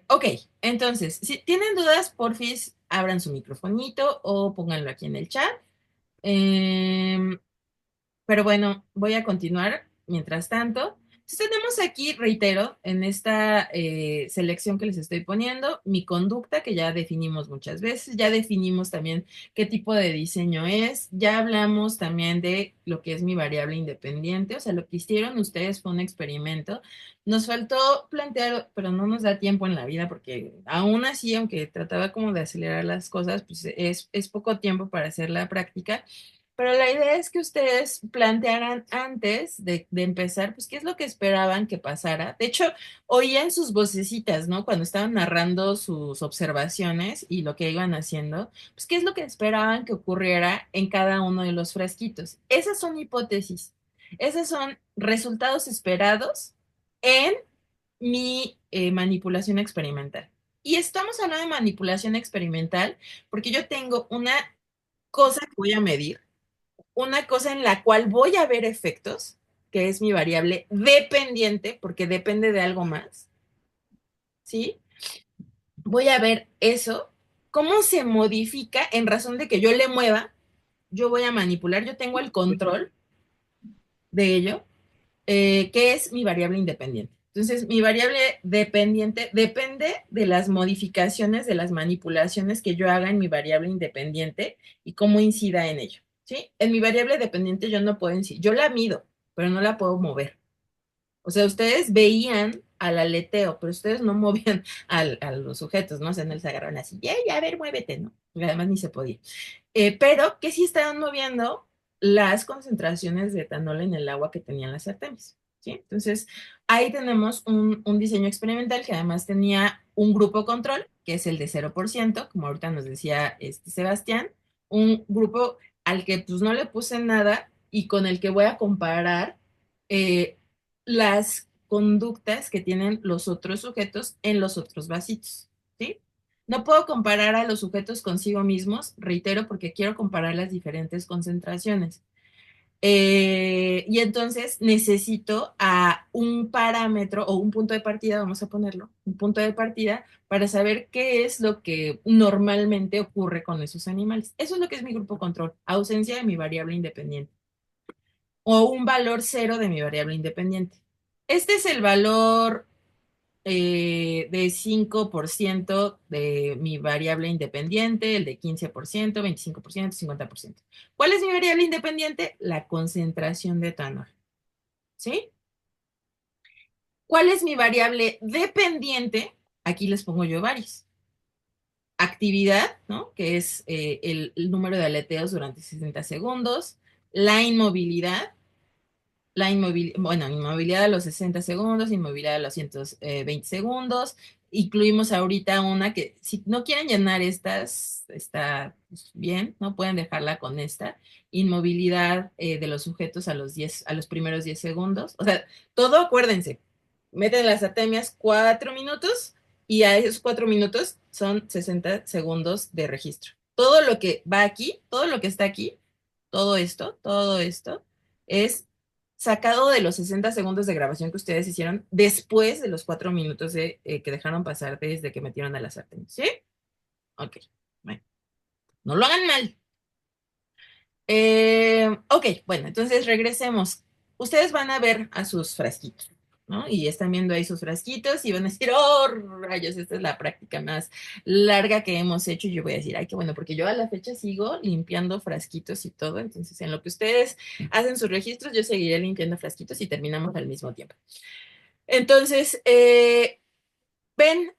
Ok, entonces, si tienen dudas, porfis, abran su microfonito o pónganlo aquí en el chat. Pero bueno, voy a continuar mientras tanto. Entonces tenemos aquí, reitero, en esta selección que les estoy poniendo, mi conducta, que ya definimos muchas veces, ya definimos también qué tipo de diseño es, ya hablamos también de lo que es mi variable independiente, o sea, lo que hicieron ustedes fue un experimento. Nos faltó plantear, pero no nos da tiempo en la vida, porque aún así, aunque trataba como de acelerar las cosas, pues es poco tiempo para hacer la práctica. Pero la idea es que ustedes plantearan antes de empezar, pues, qué es lo que esperaban que pasara. De hecho, oían sus vocecitas, ¿no? Cuando estaban narrando sus observaciones y lo que iban haciendo, pues, qué es lo que esperaban que ocurriera en cada uno de los frasquitos. Esas son hipótesis. Esos son resultados esperados en mi manipulación experimental. Y estamos hablando de manipulación experimental porque yo tengo una cosa que voy a medir, una cosa en la cual voy a ver efectos, que es mi variable dependiente, porque depende de algo más, ¿sí? Voy a ver eso, cómo se modifica en razón de que yo le mueva, yo voy a manipular, yo tengo el control de ello, que es mi variable independiente. Entonces, mi variable dependiente depende de las modificaciones, de las manipulaciones que yo haga en mi variable independiente y cómo incida en ello. ¿Sí? En mi variable dependiente yo no puedo incidir, yo la mido, pero no la puedo mover. O sea, ustedes veían al aleteo, pero ustedes no movían a los sujetos, ¿no? O sea, no les agarraron así, ya, a ver, muévete, ¿no? Porque además ni se podía. Pero que sí estaban moviendo las concentraciones de etanol en el agua que tenían las artemis, ¿sí? Entonces, ahí tenemos un diseño experimental que además tenía un grupo control, que es el de 0%, como ahorita nos decía Sebastián, un grupo al que pues no le puse nada y con el que voy a comparar eh, las conductas que tienen los otros sujetos en los otros vasitos, ¿sí? No puedo comparar a los sujetos consigo mismos, reitero, porque quiero comparar las diferentes concentraciones. Y entonces necesito a un parámetro o un punto de partida, vamos a ponerlo, un punto de partida para saber qué es lo que normalmente ocurre con esos animales. Eso es lo que es mi grupo control, ausencia de mi variable independiente o un valor cero de mi variable independiente. Este es el valor de 5% de mi variable independiente, el de 15%, 25%, 50%. ¿Cuál es mi variable independiente? La concentración de etanol. ¿Sí? ¿Cuál es mi variable dependiente? Aquí les pongo yo varios. Actividad, ¿no? Que es el número de aleteos durante 60 segundos. La inmovilidad, inmovilidad a los 60 segundos, inmovilidad a los 120 segundos. Incluimos ahorita una que si no quieren llenar estas, está pues, bien, ¿no? Pueden dejarla con esta. Inmovilidad de los sujetos a los primeros 10 segundos. O sea, todo acuérdense, meten las atemias 4 minutos y a esos 4 minutos son 60 segundos de registro. Todo lo que va aquí, todo lo que está aquí, todo esto es sacado de los 60 segundos de grabación que ustedes hicieron después de los 4 minutos que dejaron pasar desde que metieron a la sartén. ¿Sí? Ok. Bueno, no lo hagan mal. Ok, bueno, entonces regresemos. Ustedes van a ver a sus frasquitos, ¿no? Y están viendo ahí sus frasquitos y van a decir, oh, rayos, esta es la práctica más larga que hemos hecho. Y yo voy a decir, ay, qué bueno, porque yo a la fecha sigo limpiando frasquitos y todo. Entonces, en lo que ustedes hacen sus registros, yo seguiré limpiando frasquitos y terminamos al mismo tiempo. Entonces, ven,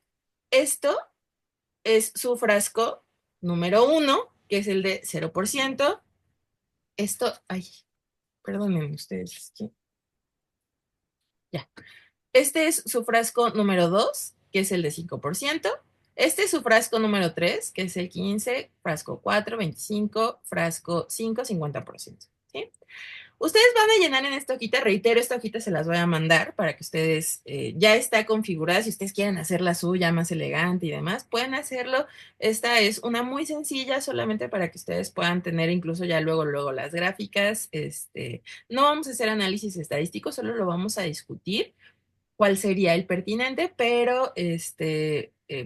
esto es su frasco número uno, que es el de 0%. Esto, ay, perdónenme ustedes. ¿Sí? Ya. Este es su frasco número 2, que es el de 5%. Este es su frasco número 3, que es el 15, frasco 4, 25, frasco 5, 50%. ¿Sí? Ustedes van a llenar en esta hojita, reitero, esta hojita se las voy a mandar para que ustedes, ya está configurada, si ustedes quieren hacer la suya más elegante y demás, pueden hacerlo. Esta es una muy sencilla, solamente para que ustedes puedan tener incluso ya luego las gráficas. No vamos a hacer análisis estadístico, solo lo vamos a discutir cuál sería el pertinente, pero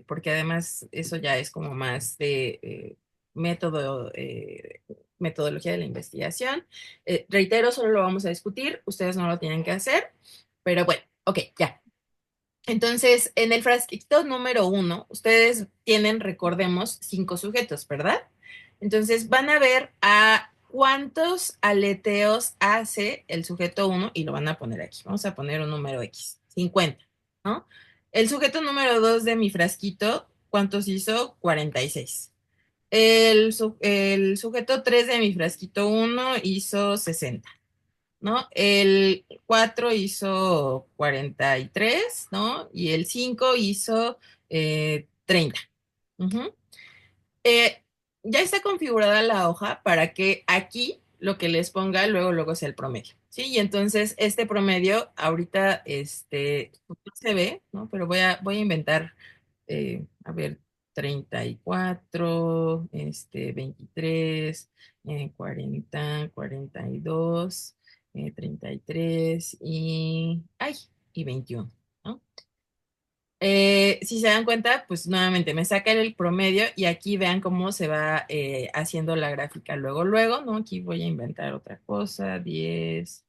porque además eso ya es como más de método, metodología de la investigación. Reitero, solo lo vamos a discutir, ustedes no lo tienen que hacer. Pero bueno, ok, ya. Entonces, en el frasquito número uno, ustedes tienen, recordemos, 5 sujetos, ¿verdad? Entonces, van a ver a cuántos aleteos hace el sujeto uno y lo van a poner aquí. Vamos a poner un número X, 50, ¿no? El sujeto número 2 de mi frasquito, ¿cuántos hizo? 46. El sujeto 3 de mi frasquito uno hizo 60. ¿No? El 4 hizo 43, ¿no? Y el 5 hizo 30. Ujú. Eh, ya está configurada la hoja para que aquí lo que les ponga luego sea el promedio, ¿sí? Y entonces este promedio ahorita no se ve, ¿no? Pero voy a inventar, a ver, 34, 23, 40, 42, 33 y 21, ¿no? Si se dan cuenta, pues nuevamente me saca el promedio y aquí vean cómo se va haciendo la gráfica luego, ¿no? Aquí voy a inventar otra cosa, 10,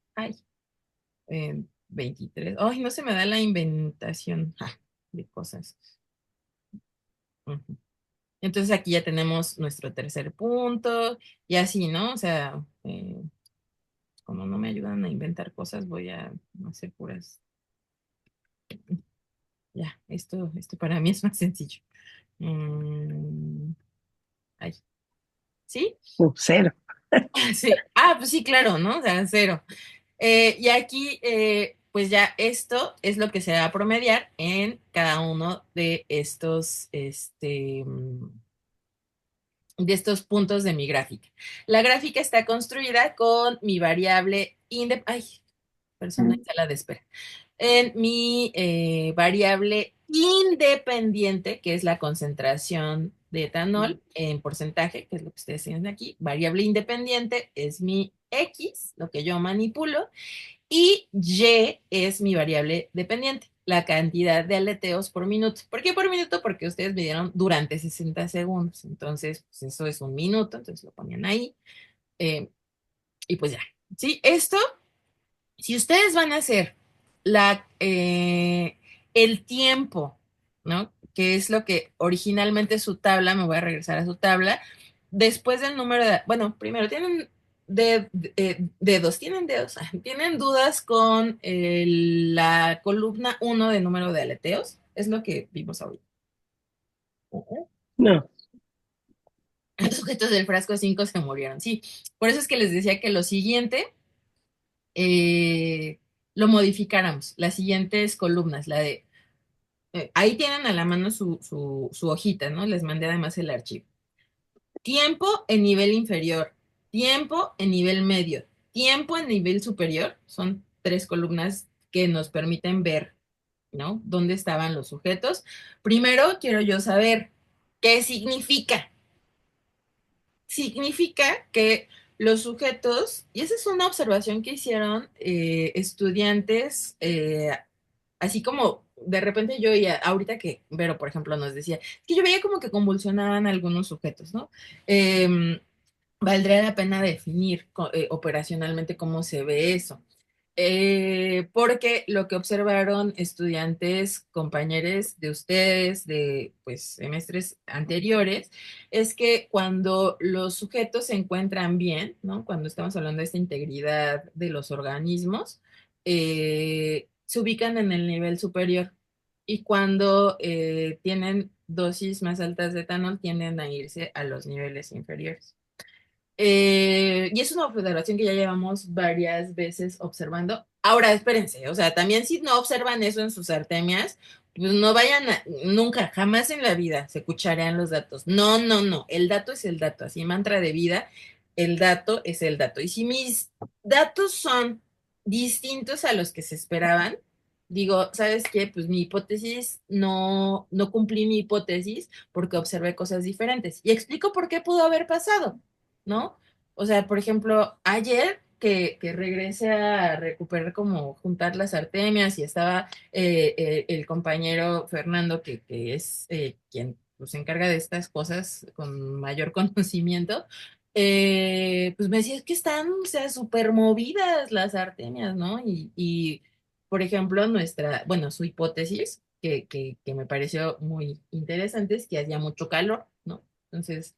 23. Ay, no se me da la inventación de cosas. Ujú. Entonces aquí ya tenemos nuestro tercer punto y así, ¿no? O sea, como no me ayudan a inventar cosas, voy a hacer puras. Ya, esto para mí es más sencillo. Mm, ay, ¿sí? Cero. Sí. Pues sí, claro, ¿no? O sea, cero. Y aquí, pues ya esto es lo que se va a promediar en cada uno de estos puntos de mi gráfica. La gráfica está construida con mi variable ay, persona en sala de espera. En mi variable independiente, que es la concentración de etanol en porcentaje, que es lo que ustedes tienen aquí. Variable independiente es mi X, lo que yo manipulo, y Y es mi variable dependiente, la cantidad de aleteos por minuto. ¿Por qué por minuto? Porque ustedes me dieron durante 60 segundos. Entonces, pues eso es un minuto, entonces lo ponían ahí. eh, y pues ya. ¿Sí? Esto, si ustedes van a hacer el tiempo, ¿no? Que es lo que originalmente su tabla, me voy a regresar a su tabla, después del número bueno, primero tienen dedos, tienen dedos, tienen dudas con la columna uno de número de aleteos, es lo que vimos ahorita. No, Los sujetos del frasco 5 se murieron, sí. Por eso es que les decía que lo siguiente lo modificáramos, las siguientes columnas, ahí tienen a la mano su hojita, ¿no? Les mandé además el archivo. Tiempo en nivel inferior, tiempo en nivel medio, tiempo en nivel superior, son 3 columnas que nos permiten ver, ¿no? ¿Dónde estaban los sujetos? Primero quiero yo saber qué significa. Significa que los sujetos, y esa es una observación que hicieron estudiantes, así como de repente yo oía, ahorita que Vero, por ejemplo, nos decía, es que yo veía como que convulsionaban algunos sujetos, ¿no? Valdría la pena definir operacionalmente cómo se ve eso. Porque lo que observaron estudiantes, compañeros de ustedes de pues, semestres anteriores, es que cuando los sujetos se encuentran bien, ¿no? Cuando estamos hablando de esta integridad de los organismos, se ubican en el nivel superior y cuando tienen dosis más altas de etanol tienden a irse a los niveles inferiores. Y es una observación que ya llevamos varias veces observando. Ahora, espérense, o sea, también si no observan eso en sus artemias, pues no vayan nunca, jamás en la vida se escucharían los datos. No, no, no, el dato es el dato, así mantra de vida, el dato es el dato. Y si mis datos son distintos a los que se esperaban, digo, ¿sabes qué? Pues mi hipótesis no cumplí mi hipótesis porque observé cosas diferentes. Y explico por qué pudo haber pasado. ¿No? O sea, por ejemplo, ayer que regresé a recuperar como juntar las artemias y estaba el compañero Fernando, que es quien pues, se encarga de estas cosas con mayor conocimiento, pues me decía, es que están, o sea, súper movidas las artemias, ¿no? Y por ejemplo, bueno, su hipótesis, que me pareció muy interesante, es que hacía mucho calor, ¿no? Entonces,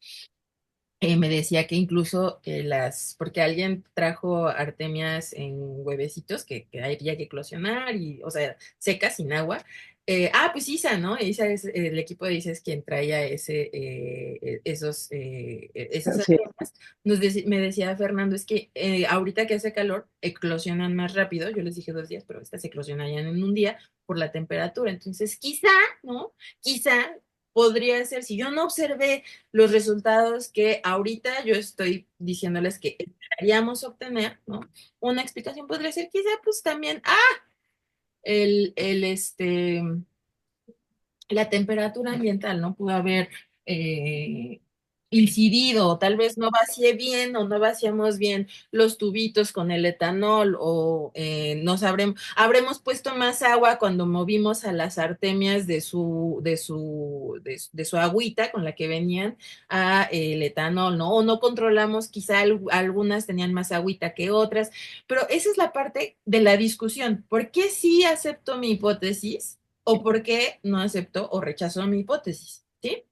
me decía que incluso porque alguien trajo artemias en huevecitos que había que eclosionar y, o sea, secas, sin agua. Pues Isa, ¿no? Isa es, el equipo de Isa es quien traía esas Así artemias. Me decía Fernando, es que ahorita que hace calor, eclosionan más rápido. Yo les dije 2 días, pero estas eclosionarían en un día por la temperatura. Entonces, quizá, ¿no? Quizá podría ser, si yo no observé los resultados que ahorita yo estoy diciéndoles que esperaríamos obtener, ¿no? Una explicación podría ser quizá pues también, el, el, este, la temperatura ambiental, ¿no? Pudo haber eh, incidido, o tal vez no vacié bien o no vaciamos bien los tubitos con el etanol, o habremos puesto más agua cuando movimos a las artemias de su agüita con la que venían a el etanol, ¿no? O no controlamos, quizá algunas tenían más agüita que otras, pero esa es la parte de la discusión. ¿Por qué sí acepto mi hipótesis? ¿O por qué no aceptó o rechazó mi hipótesis? ¿Sí?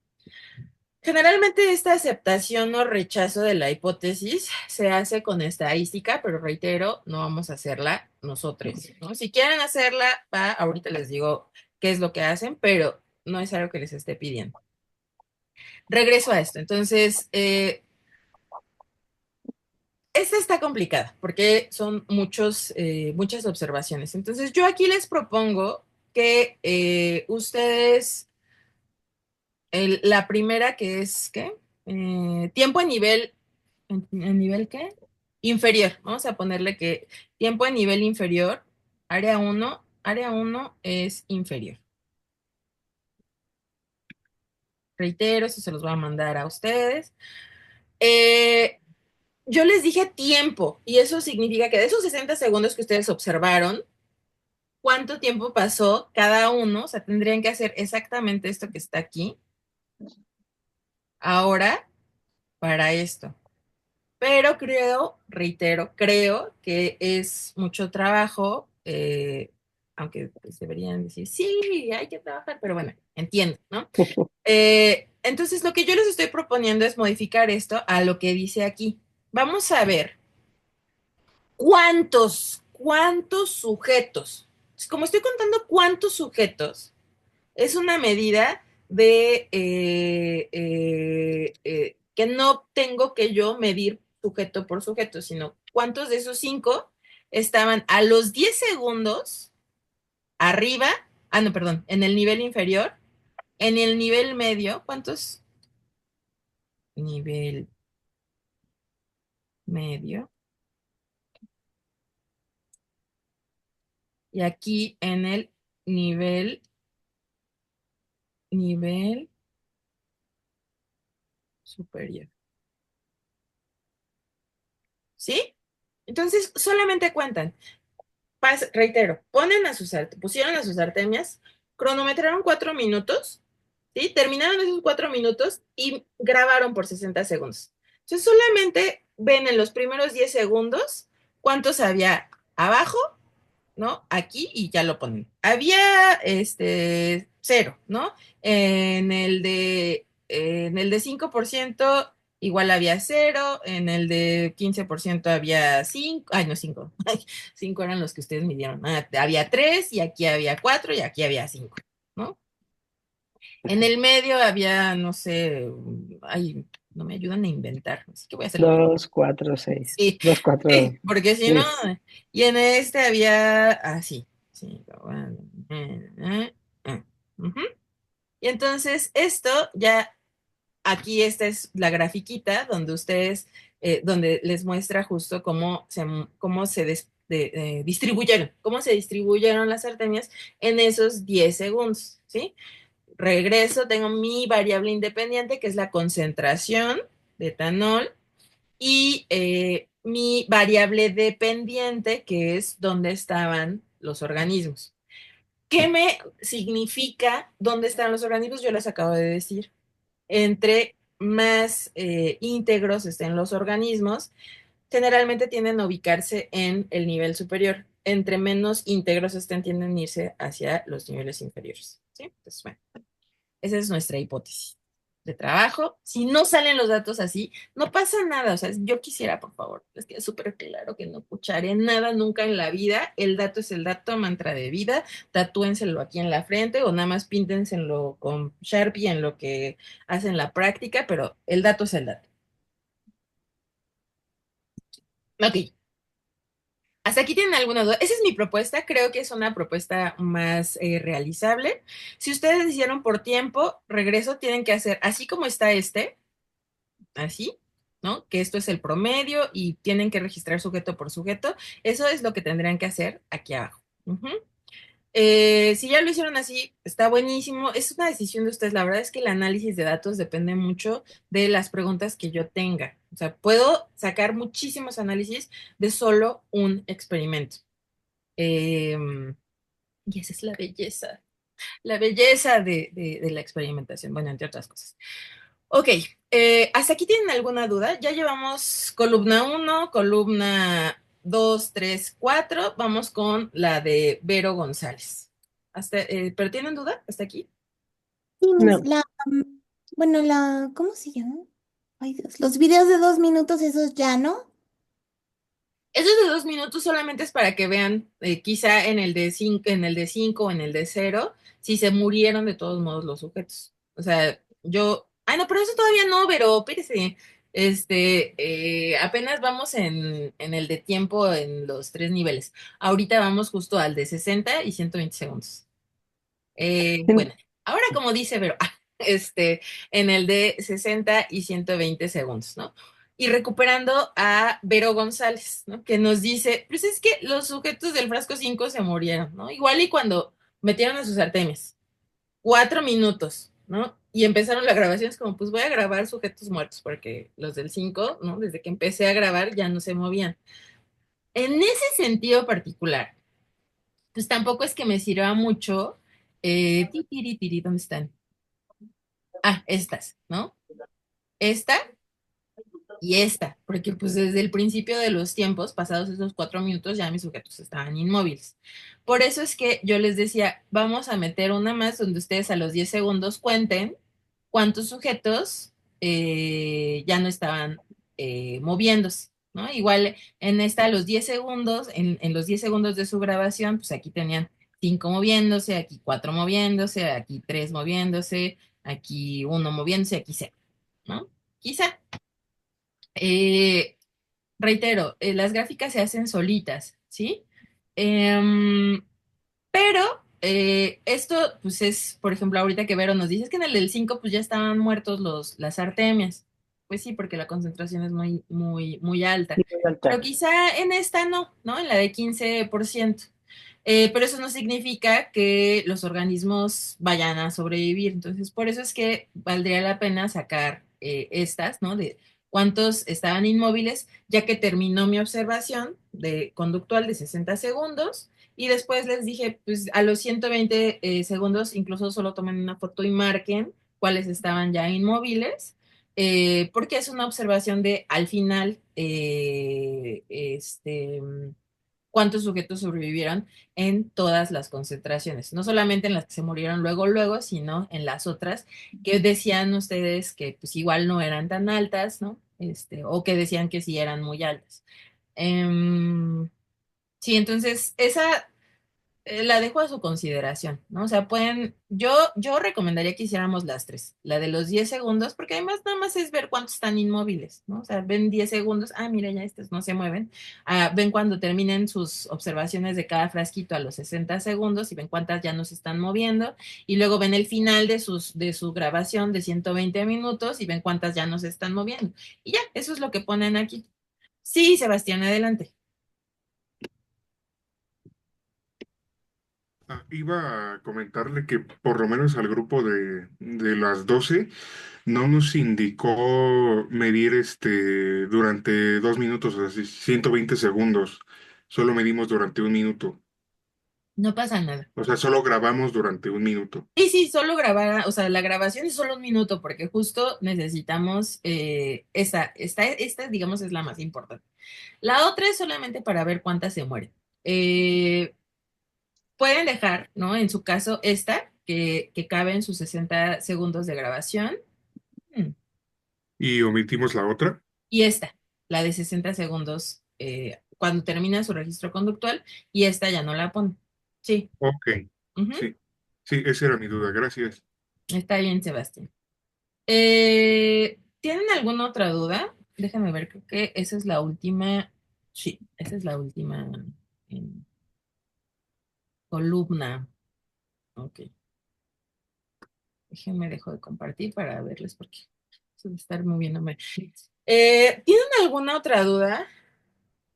Generalmente esta aceptación o rechazo de la hipótesis se hace con estadística, pero reitero, no vamos a hacerla nosotros, ¿no? Si quieren hacerla, ahorita les digo qué es lo que hacen, pero no es algo que les esté pidiendo. Regreso a esto. Entonces, esta está complicada porque son muchas observaciones. Entonces, yo aquí les propongo que ustedes la primera que es, ¿qué? Tiempo en nivel, ¿en nivel qué? Inferior. Vamos a ponerle que tiempo en nivel inferior, área uno es inferior. Reitero, eso se los voy a mandar a ustedes. Yo les dije tiempo, y eso significa que de esos 60 segundos que ustedes observaron, ¿cuánto tiempo pasó cada uno? O sea, tendrían que hacer exactamente esto que está aquí, ahora, para esto. Pero reitero, creo que es mucho trabajo, aunque pues, deberían decir, sí, hay que trabajar, pero bueno, entiendo, ¿no? Entonces, lo que yo les estoy proponiendo es modificar esto a lo que dice aquí. Vamos a ver cuántos sujetos. Como estoy contando cuántos sujetos, es una medida de que no tengo que yo medir sujeto por sujeto, sino cuántos de esos 5 estaban a los 10 segundos arriba, no, perdón, en el nivel inferior, en el nivel medio, ¿cuántos? Nivel medio. Y aquí en el nivel superior. ¿Sí? Entonces, solamente cuentan. Reitero, pusieron a sus artemias, cronometraron 4 minutos, ¿sí? Terminaron esos 4 minutos y grabaron por 60 segundos. Entonces solamente ven en los primeros 10 segundos cuántos había abajo, ¿no? Aquí y ya lo ponen. Había 0, ¿no? En el de 5% igual había 0, en el de 15% había 5, ay, no 5, 5 eran los que ustedes midieron. Había 3 y aquí había 4 y aquí había 5, ¿no? En el medio había, no sé, ay, no me ayudan a inventar, así que voy a hacerlo yo. 2, 4, 6. Sí, 2, 4, sí, porque si no, 10. y en este había así, sí, ujú. Y entonces esto ya, aquí esta es la grafiquita donde donde les muestra justo cómo se distribuyeron las artemias en esos 10 segundos, ¿sí? Regreso, tengo mi variable independiente, que es la concentración de etanol, y mi variable dependiente, que es dónde estaban los organismos. ¿Qué me significa dónde están los organismos? Yo les acabo de decir. Entre más íntegros estén los organismos, generalmente tienden a ubicarse en el nivel superior. entre menos íntegros estén, tienden a irse hacia los niveles inferiores. ¿Sí? Entonces, bueno, esa es nuestra hipótesis de trabajo. Si no salen los datos así, no pasa nada. O sea, yo quisiera, por favor, les quede súper claro que no escucharé nada nunca en la vida. El dato es el dato, mantra de vida. Tatúenselo aquí en la frente o nada más píntenselo con Sharpie en lo que hacen la práctica, pero el dato es el dato. Ok. ¿Hasta aquí tienen alguna duda? Esa es mi propuesta, creo que es una propuesta más realizable. Si ustedes hicieron por tiempo, regreso, tienen que hacer así como está así, ¿no? Que esto es el promedio y tienen que registrar sujeto por sujeto. Eso es lo que tendrían que hacer aquí abajo. Ujú. Si ya lo hicieron así, está buenísimo. Es una decisión de ustedes. La verdad es que el análisis de datos depende mucho de las preguntas que yo tenga. O sea, puedo sacar muchísimos análisis de solo un experimento. Eh, y esa es la belleza de la experimentación, bueno, entre otras cosas. Ok, ¿hasta aquí tienen alguna duda? Ya llevamos columna uno, columna 2, 3, 4. Vamos con la de Vero González. ¿Pero tienen duda hasta aquí? Sí, Miss, No, bueno, ¿cómo se llama? Ay, Dios, los videos de 2 minutos, esos ya, ¿no? Esos de 2 minutos solamente es para que vean, quizá en el de 5 o en el de cero, si se murieron de todos modos los sujetos. O sea, ay no, pero eso todavía no, pero espérese. Apenas vamos en el de tiempo en los 3 niveles. Ahorita vamos justo al de 60 y 120 segundos. Bueno, ahora como dice Vero, en el de 60 y 120 segundos, ¿no? Y recuperando a Vero González, ¿no? Que nos dice, pues es que los sujetos del frasco 5 se murieron, ¿no? Igual y cuando metieron a sus artemias, 4 minutos, ¿no? Y empezaron la grabación, es como, pues voy a grabar sujetos muertos, porque los del 5, ¿no? Desde que empecé a grabar ya no se movían. En ese sentido particular, pues tampoco es que me sirva mucho, ¿dónde están? Ah, estas, ¿no? Esta y esta, porque pues desde el principio de los tiempos, pasados esos 4 minutos, ya mis sujetos estaban inmóviles. Por eso es que yo les decía, vamos a meter una más donde ustedes a los 10 segundos cuenten cuántos sujetos ya no estaban moviéndose, ¿no? Igual en esta, a los 10 segundos, en los 10 segundos de su grabación, pues aquí tenían 5 moviéndose, aquí 4 moviéndose, aquí 3 moviéndose, aquí uno moviéndose, aquí 0, ¿no? Quizá. Eh, Reitero, las gráficas se hacen solitas, ¿sí? Em, pero esto, pues es, por ejemplo, ahorita que Vero nos dice, es que en el del 5 pues ya estaban muertos las artemias. Pues sí, porque la concentración es muy, muy, muy alta. sí, muy Pero alta. quizá en esta no, ¿no? En la de 15%. Pero eso no significa que los organismos vayan a sobrevivir. Entonces, por eso es que valdría la pena sacar estas, ¿no? De cuántos estaban inmóviles, ya que terminó mi observación de conductual de 60 segundos y después les dije, pues a los 120 segundos incluso solo tomen una foto y marquen cuáles estaban ya inmóviles, porque es una observación de al final, cuántos sujetos sobrevivieron en todas las concentraciones, no solamente en las que se murieron luego, luego, sino en las otras que decían ustedes que pues igual no eran tan altas, ¿no? O que decían que sí eran muy altas. Sí, entonces esa la dejo a su consideración, ¿no? O sea, yo recomendaría que hiciéramos las tres, la de los 10 segundos, porque además nada más es ver cuántos están inmóviles, ¿no? O sea, ven 10 segundos, mira, ya estos no se mueven. Ven cuando terminen sus observaciones de cada frasquito a los 60 segundos y ven cuántas ya no se están moviendo, y luego ven el final de su grabación de 120 minutos y ven cuántas ya no se están moviendo. Y ya, eso es lo que ponen aquí. Sí, Sebastián, adelante. Iba a comentarle que por lo menos al grupo de las 12 no nos indicó medir durante 2 minutos, o sea, 120 segundos. Solo medimos durante 1 minuto. No pasa nada. O sea, solo grabamos durante 1 minuto. Sí, sí, solo grabar, o sea, la grabación es solo un minuto porque justo necesitamos esta, digamos, es la más importante. La otra es solamente para ver cuántas se mueren. Eh, Pueden dejar, ¿no? En su caso, esta, que cabe en sus 60 segundos de grabación. Mm. Y omitimos la otra. Y esta, la de 60 segundos, cuando termina su registro conductual, y esta ya no la pone. Sí, Ok, ujú. sí, sí, esa era mi duda, gracias. Está bien, Sebastián. ¿Tienen alguna otra duda? Déjame ver, creo que esa es la última. Sí, esa es la última columna. Ok, déjenme dejo de compartir para verles porque eso de estar moviéndome. ¿Tienen alguna otra duda,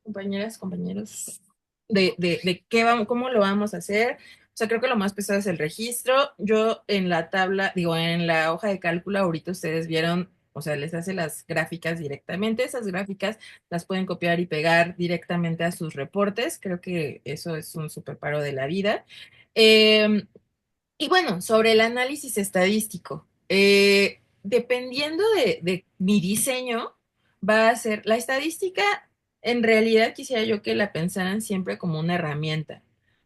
compañeras, compañeros? De qué vamos, cómo lo vamos a hacer. O sea, creo que lo más pesado es el registro. Yo en la tabla, digo, en la hoja de cálculo, ahorita ustedes vieron, o sea, les hace las gráficas directamente. Esas gráficas las pueden copiar y pegar directamente a sus reportes. Creo que eso es un súper paro de la vida. Y bueno, sobre el análisis estadístico, dependiendo de mi diseño, va a ser la estadística, en realidad quisiera yo que la pensaran siempre como una herramienta.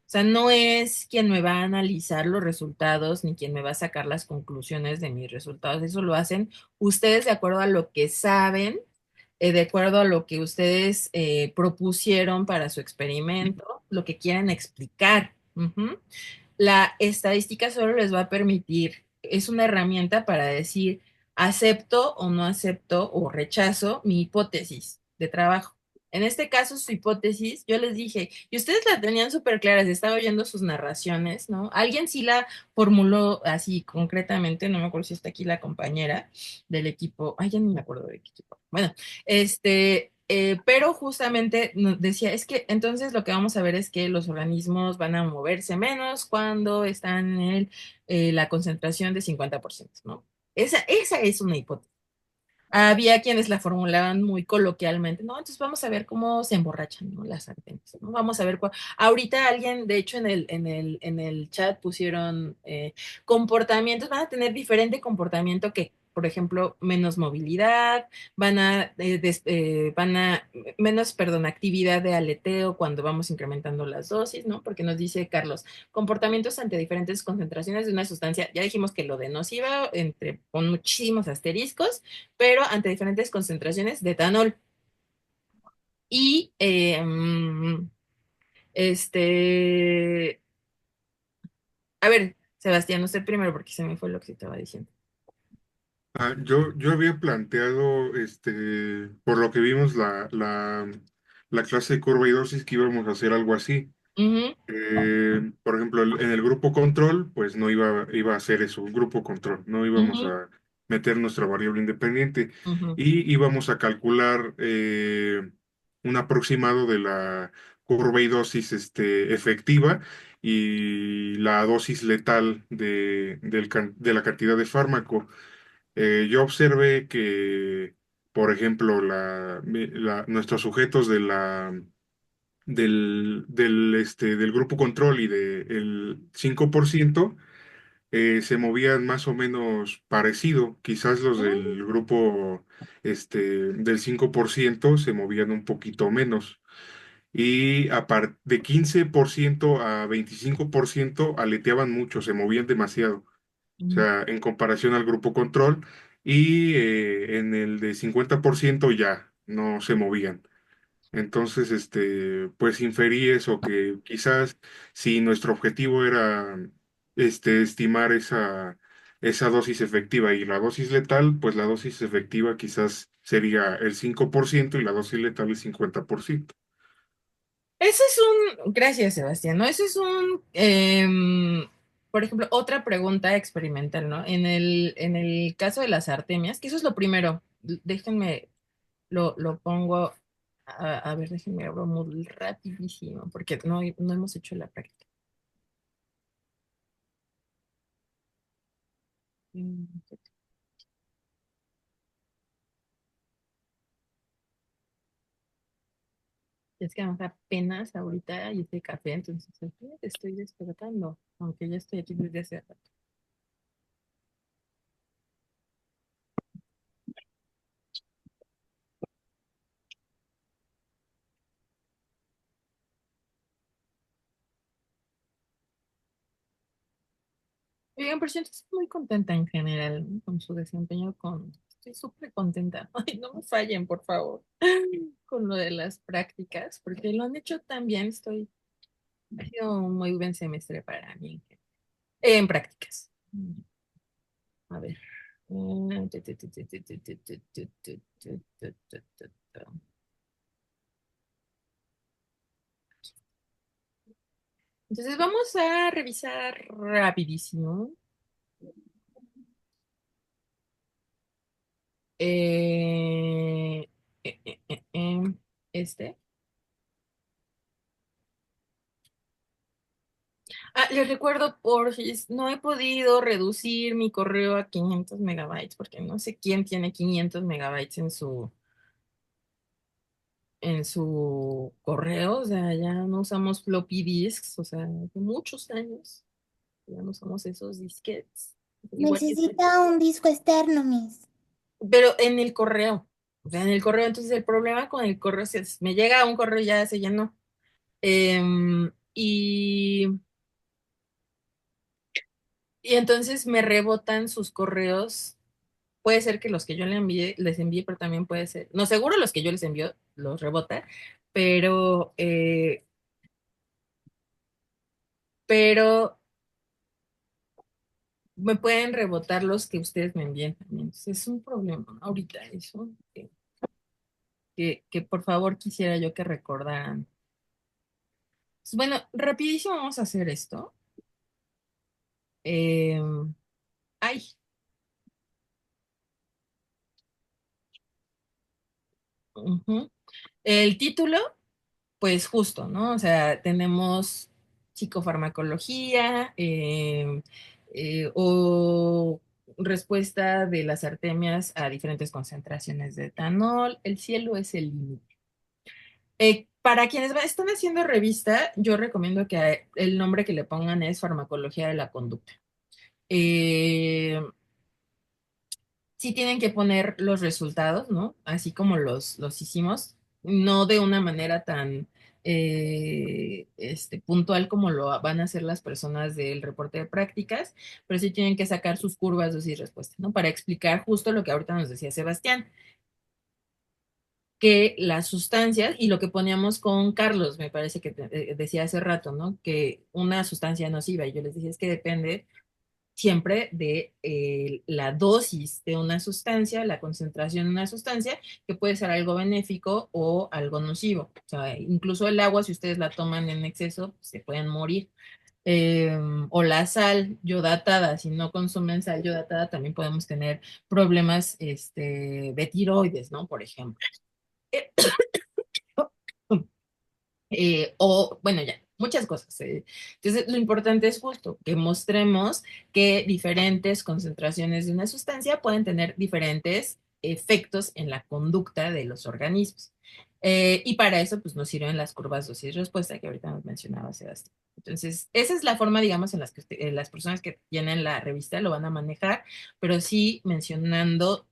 O sea, no es quien me va a analizar los resultados ni quien me va a sacar las conclusiones de mis resultados. Eso lo hacen ustedes de acuerdo a lo que saben, de acuerdo a lo que ustedes propusieron para su experimento, lo que quieran explicar. Ujú. La estadística solo les va a permitir, es una herramienta para decir acepto o no acepto o rechazo mi hipótesis de trabajo. En este caso, su hipótesis, yo les dije, y ustedes la tenían súper claras, estaba oyendo sus narraciones, ¿no? Alguien sí la formuló así concretamente, no me acuerdo si está aquí la compañera del equipo, ay, ya ni me acuerdo de qué equipo. Bueno, pero justamente decía, es que entonces lo que vamos a ver es que los organismos van a moverse menos cuando están en la concentración de 50%, ¿no? Esa es una hipótesis. Había quienes la formulaban muy coloquialmente, ¿no? Entonces vamos a ver cómo se emborrachan, ¿no? Las sartenes, ¿no? Vamos a ver cuál. Ahorita alguien, de hecho, en el chat pusieron comportamientos, van a tener diferente comportamiento que, por ejemplo, menos movilidad, menos, perdón, actividad de aleteo cuando vamos incrementando las dosis, ¿no? Porque nos dice Carlos, comportamientos ante diferentes concentraciones de una sustancia, ya dijimos que lo de nociva, con muchísimos asteriscos, pero ante diferentes concentraciones de etanol. Y este, a ver, Sebastián, usted primero porque se me fue lo que estaba diciendo. Yo había planteado, por lo que vimos la clase de curva y dosis, que íbamos a hacer algo así. Ujú, Por ejemplo, en el grupo control, pues no iba a hacer eso, un grupo control, no íbamos ujú, a meter nuestra variable independiente ujú, y íbamos a calcular un aproximado de la curva y dosis efectiva y la dosis letal de la cantidad de fármaco. Yo observé que, por ejemplo, nuestros sujetos del grupo control y del 5% se movían más o menos parecido. Quizás los ujú, del grupo del 5% se movían un poquito menos. Y de 15% a 25% aleteaban mucho, se movían demasiado. O ujú. sea, en comparación al grupo control. Y en el de 50% ya no se movían. Entonces, pues inferí eso, que quizás si nuestro objetivo era estimar esa dosis efectiva y la dosis letal, pues la dosis efectiva quizás sería el 5% y la dosis letal el 50%. Eso es gracias, Sebastián, ¿no? Eso es por ejemplo, otra pregunta experimental, ¿no? En el caso de las artemias, que eso es lo primero, déjenme, lo pongo, a ver, déjenme abro muy rapidísimo, porque no hemos hecho la práctica. Mm, Es que además apenas ahorita hice café, entonces apenas estoy despertando, aunque ya estoy aquí desde hace rato. Oigan, por cierto, estoy muy contenta en general, ¿no? Con su desempeño, estoy súper contenta. Ay, no me fallen, por favor, con lo de las prácticas, porque lo han hecho tan bien. Ha sido un muy buen semestre para mí en prácticas. A ver. Entonces vamos a revisar rapidísimo. Eh, eh, eh, eh, em, este. Les recuerdo, porfis, no he podido reducir mi correo a 500 megabytes porque no sé quién tiene 500 megabytes en su correo. O sea, ya no usamos floppy disks, o sea, de muchos años ya no usamos esos disquetes. Igual que Necesita un disco externo, Miss. pero en el correo, o sea, en el correo. Entonces el problema con el correo es me llega un correo y ya se llenó. Y entonces me rebotan sus correos. Puede ser que los que yo les envíe, pero también puede ser, no, seguro los que yo les envío los rebota, pero, pero me pueden rebotar los que ustedes me envíen también. Entonces, es un problema, ¿no? Ahorita eso, que por favor quisiera yo que recordaran. Pues, bueno, rapidísimo vamos a hacer esto. Eh, ay, ujú. El título. Pues justo, ¿no? O sea, tenemos psicofarmacología, o respuesta de las artemias a diferentes concentraciones de etanol. El cielo es el límite. Para quienes están haciendo revista, yo recomiendo que el nombre que le pongan es farmacología de la conducta. Eh, sí tienen que poner los resultados, ¿no? Así como los hicimos, no de una manera tan puntual como lo van a hacer las personas del reporte de prácticas, pero sí tienen que sacar sus curvas de y respuesta, ¿no? Para explicar justo lo que ahorita nos decía Sebastián, que las sustancias, y lo que poníamos con Carlos, me parece que decía hace rato, ¿no? Que una sustancia nociva, y yo les decía, es que depende siempre de la dosis de una sustancia, la concentración de una sustancia, que puede ser algo benéfico o algo nocivo. O sea, incluso el agua, si ustedes la toman en exceso, se pueden morir. O la sal yodatada, si no consumen sal yodatada, también podemos tener problemas de tiroides, ¿no? Por ejemplo. O bueno, ya, muchas cosas. Entonces, lo importante es justo que mostremos que diferentes concentraciones de una sustancia pueden tener diferentes efectos en la conducta de los organismos. Y para eso, pues nos sirven las curvas dosis-respuesta que ahorita nos mencionaba Sebastián. Entonces, esa es la forma, digamos, en las que las personas que tienen la revista lo van a manejar, pero sí mencionando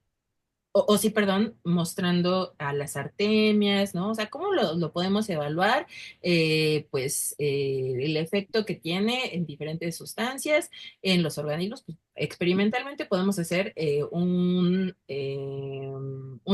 o sí, perdón, mostrando a las artemias, ¿no? O sea, ¿cómo lo podemos evaluar? Pues el efecto que tiene en diferentes sustancias en los organismos. Pues, experimentalmente podemos hacer un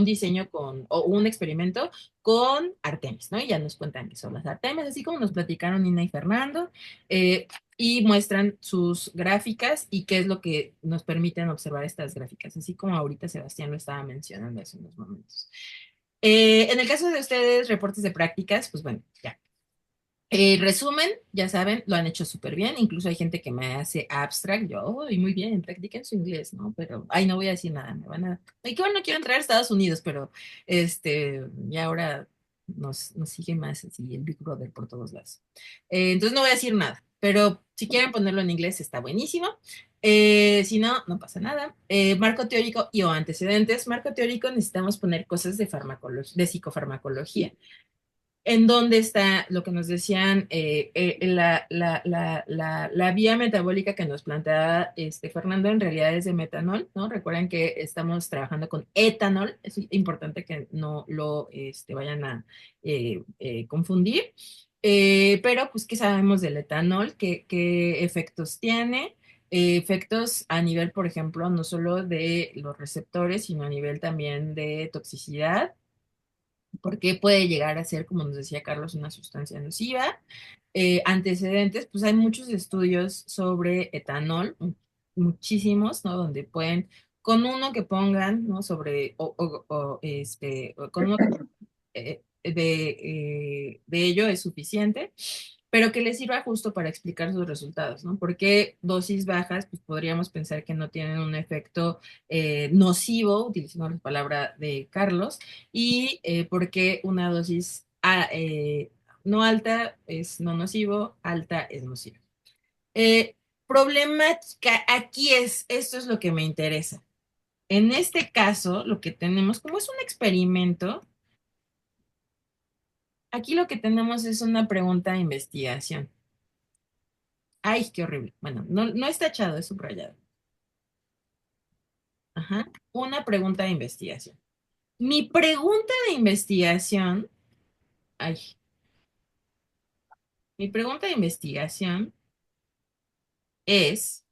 diseño o un experimento con artemias, ¿no? Y ya nos cuentan qué son las artemias, así como nos platicaron Nina y Fernando. eh, y muestran sus gráficas y qué es lo que nos permiten observar estas gráficas, así como ahorita Sebastián lo estaba mencionando hace unos momentos. En el caso de ustedes, reportes de prácticas, pues bueno, ya. Resumen, ya saben, lo han hecho súper bien. Incluso hay gente que me hace abstract. Yo, y muy bien, practiquen su inglés, ¿no? Pero, ay, no voy a decir nada. Me van a. Ay, qué bueno, quiero entrar a Estados Unidos, pero ya ahora nos sigue más así el Big Brother por todos lados. Entonces no voy a decir nada, pero si quieren ponerlo en inglés está buenísimo. Si no, no pasa nada. Marco teórico y o antecedentes. Marco teórico necesitamos poner cosas de farmacología, de psicofarmacología en dónde está lo que nos decían, la vía metabólica que nos planteaba Fernando en realidad es de metanol, ¿no? Recuerden que estamos trabajando con etanol, es importante que no lo vayan a confundir. Pero pues, ¿qué sabemos del etanol? ¿Qué efectos tiene? efectos a nivel, por ejemplo, no solo de los receptores, sino a nivel también de toxicidad, porque puede llegar a ser, como nos decía Carlos, una sustancia nociva. Antecedentes, pues hay muchos estudios sobre etanol, muchísimos, ¿no? Donde pueden, con uno que pongan, ¿no? Sobre, con uno de ello es suficiente, pero que les sirva justo para explicar sus resultados, ¿no? Porque dosis bajas, pues podríamos pensar que no tienen un efecto nocivo, utilizando la palabra de Carlos, y porque una dosis no alta es no nocivo, alta es nocivo. Eh, Problemática aquí es, esto es lo que me interesa. En este caso, lo que tenemos, como es un experimento, aquí lo que tenemos es una pregunta de investigación. Ay, qué horrible. Bueno, no, no está tachado, es subrayado. Ajá. Una pregunta de investigación. Mi pregunta de investigación, ay, mi pregunta de investigación es,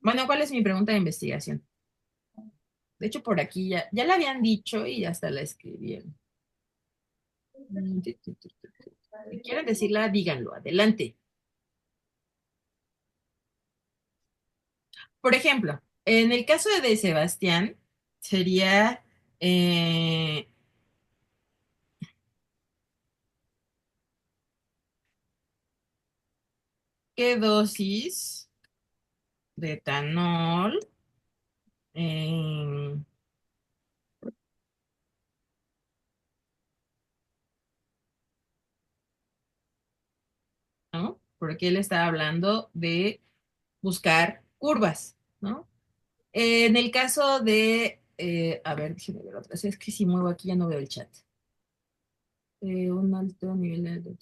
bueno, ¿cuál es mi pregunta de investigación? De hecho, por aquí ya la habían dicho y hasta la escribieron. Si quieren decirla, díganlo, adelante. Por ejemplo, en el caso de Sebastián, sería eh, ¿qué dosis de etanol, eh, ¿no? Porque él estaba hablando de buscar curvas, ¿no? En el caso de, a ver, déjeme ver otra, es que si muevo aquí ya no veo el chat. Un alto nivel de...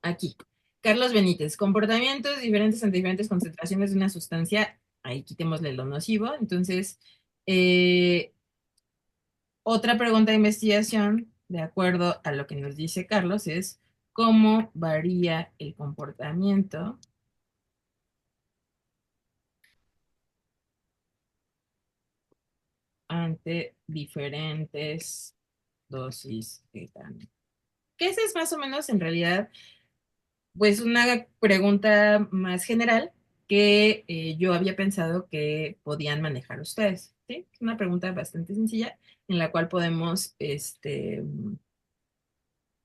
Aquí. Carlos Benítez, comportamientos diferentes ante diferentes concentraciones de una sustancia, ahí quitémosle lo nocivo. Entonces, eh, otra pregunta de investigación, de acuerdo a lo que nos dice Carlos, es cómo varía el comportamiento ante diferentes dosis de etanol. Que esa es más o menos en realidad, pues una pregunta más general que yo había pensado que podían manejar ustedes, ¿sí? Una pregunta bastante sencilla en la cual podemos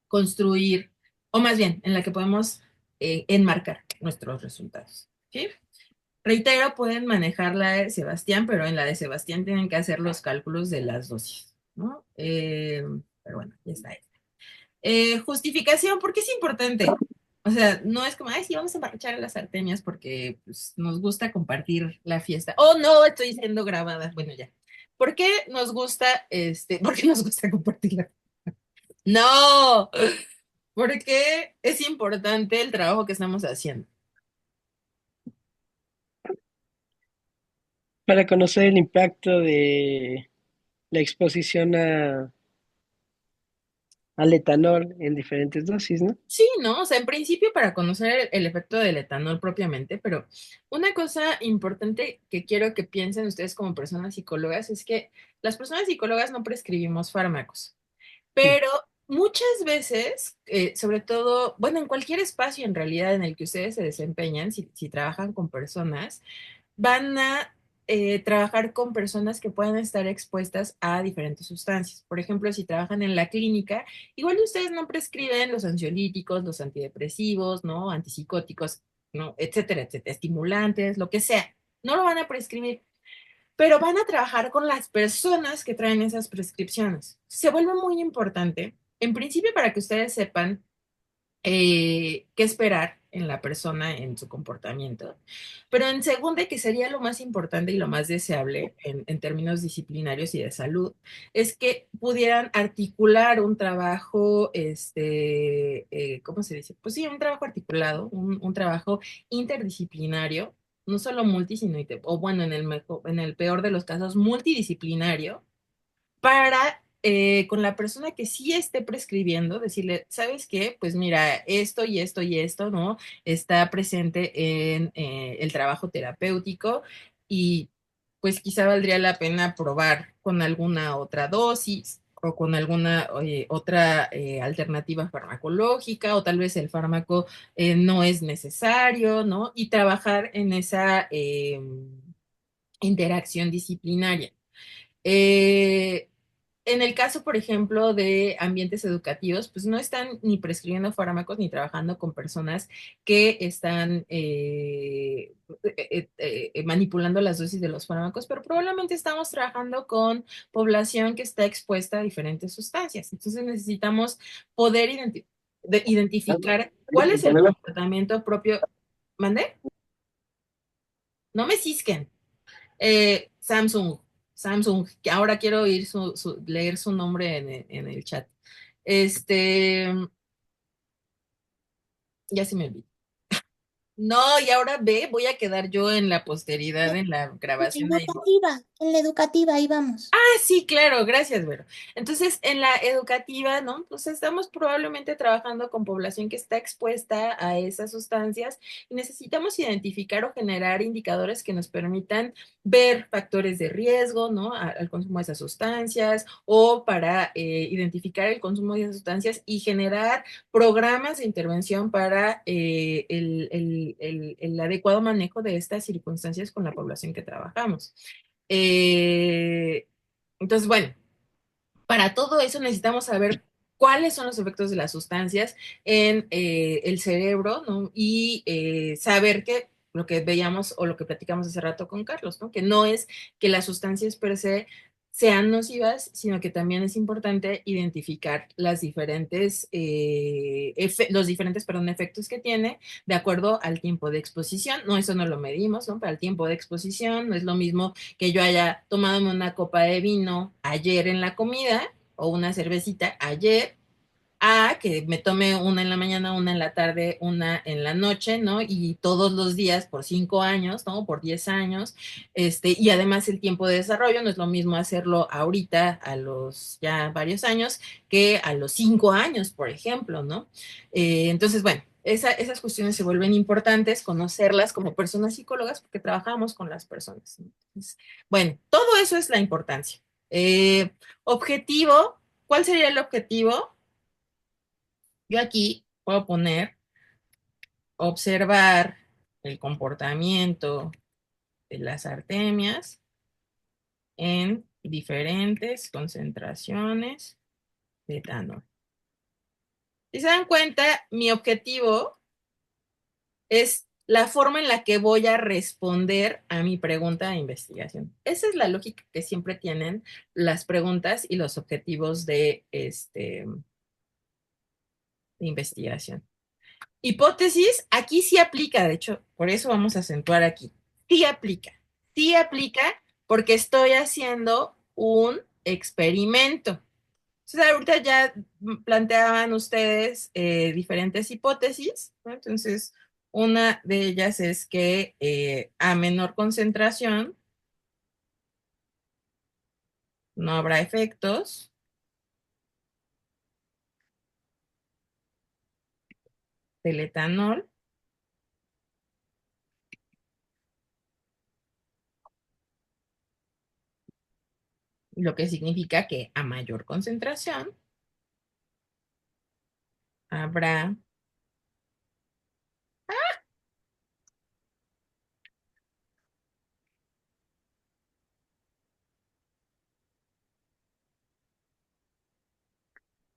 construir, o más bien, en la que podemos enmarcar nuestros resultados, ¿sí? Reitero, pueden manejar la de Sebastián, pero en la de Sebastián tienen que hacer los cálculos de las dosis, ¿no? Pero bueno, ya está. Justificación, ¿por qué es importante? O sea, no es como, ay, sí, vamos a emborrachar a las artemias porque pues, nos gusta compartir la fiesta. Oh, no, estoy siendo grabada. Bueno, ya. ¿Por qué nos gusta, por qué nos gusta compartir la... No, porque es importante el trabajo que estamos haciendo. Para conocer el impacto de la exposición al etanol en diferentes dosis, ¿no? Sí, ¿no? O sea, en principio para conocer el efecto del etanol propiamente, pero una cosa importante que quiero que piensen ustedes como personas psicólogas es que las personas psicólogas no prescribimos fármacos, Sí. pero muchas veces, sobre todo, bueno, en cualquier espacio en realidad en el que ustedes se desempeñan, si trabajan con personas, van a trabajar con personas que puedan estar expuestas a diferentes sustancias. Por ejemplo, si trabajan en la clínica, igual ustedes no prescriben los ansiolíticos, los antidepresivos, ¿no? Antipsicóticos, ¿no? Etcétera, etcétera, estimulantes, lo que sea. No lo van a prescribir, pero van a trabajar con las personas que traen esas prescripciones. Se vuelve muy importante, en principio, para que ustedes sepan qué esperar en la persona, en su comportamiento. Pero en segunda, que sería lo más importante y lo más deseable en términos disciplinarios y de salud, es que pudieran articular un trabajo, ¿cómo se dice? Pues sí, un trabajo articulado, un trabajo interdisciplinario, no solo multi, sino, o bueno, en el peor de los casos, multidisciplinario, para con la persona que sí esté prescribiendo, decirle, ¿sabes qué? Pues mira, esto y esto y esto, ¿no? Está presente en el trabajo terapéutico y pues quizá valdría la pena probar con alguna otra dosis o con alguna otra alternativa farmacológica, o tal vez el fármaco no es necesario, ¿no? Y trabajar en esa interacción disciplinaria. Eh, en el caso, por ejemplo, de ambientes educativos, pues no están ni prescribiendo fármacos ni trabajando con personas que están manipulando las dosis de los fármacos, pero probablemente estamos trabajando con población que está expuesta a diferentes sustancias. Entonces necesitamos poder identificar cuál es el comportamiento propio. ¿Mande? No me cisquen. Samsung, Samsung, que ahora quiero oír leer su nombre en el chat. Este, ya se me olvidó. No, y ahora ve, voy a quedar yo en la posteridad, en la grabación ahí. En la educativa, ahí vamos. Ah, sí, claro, gracias, Vero. Entonces, en la educativa, ¿no? Pues estamos probablemente trabajando con población que está expuesta a esas sustancias y necesitamos identificar o generar indicadores que nos permitan ver factores de riesgo, ¿no? Al consumo de esas sustancias o para identificar el consumo de esas sustancias y generar programas de intervención para el adecuado manejo de estas circunstancias con la población que trabajamos. Eh, entonces, bueno, para todo eso necesitamos saber cuáles son los efectos de las sustancias en el cerebro, ¿no? Y saber que lo que veíamos o lo que platicamos hace rato con Carlos, ¿no? Que no es que las sustancias per se sean nocivas, sino que también es importante identificar las diferentes, los diferentes, perdón, efectos que tiene de acuerdo al tiempo de exposición. No, eso no lo medimos, ¿no? Para el tiempo de exposición no es lo mismo que yo haya tomado una copa de vino ayer en la comida o una cervecita ayer, a que me tome una en la mañana, una en la tarde, una en la noche, ¿no? Y todos los días por 5 años, ¿no? Por 10 años. Y además el tiempo de desarrollo no es lo mismo hacerlo ahorita a los ya varios años que a los 5 años, por ejemplo, ¿no? Entonces, bueno. Esas cuestiones se vuelven importantes, conocerlas como personas psicólogas, porque trabajamos con las personas. Entonces, bueno, todo eso es la importancia. Objetivo, ¿cuál sería el objetivo? Yo aquí puedo poner observar el comportamiento de las artemias en diferentes concentraciones de etanol. Si se dan cuenta, mi objetivo es la forma en la que voy a responder a mi pregunta de investigación. Esa es la lógica que siempre tienen las preguntas y los objetivos de investigación. Hipótesis, aquí sí aplica, de hecho, por eso vamos a acentuar aquí. Sí aplica porque estoy haciendo un experimento. Entonces, ahorita ya planteaban ustedes diferentes hipótesis, ¿no? Entonces, una de ellas es que a menor concentración no habrá efectos del etanol, lo que significa que a mayor concentración habrá.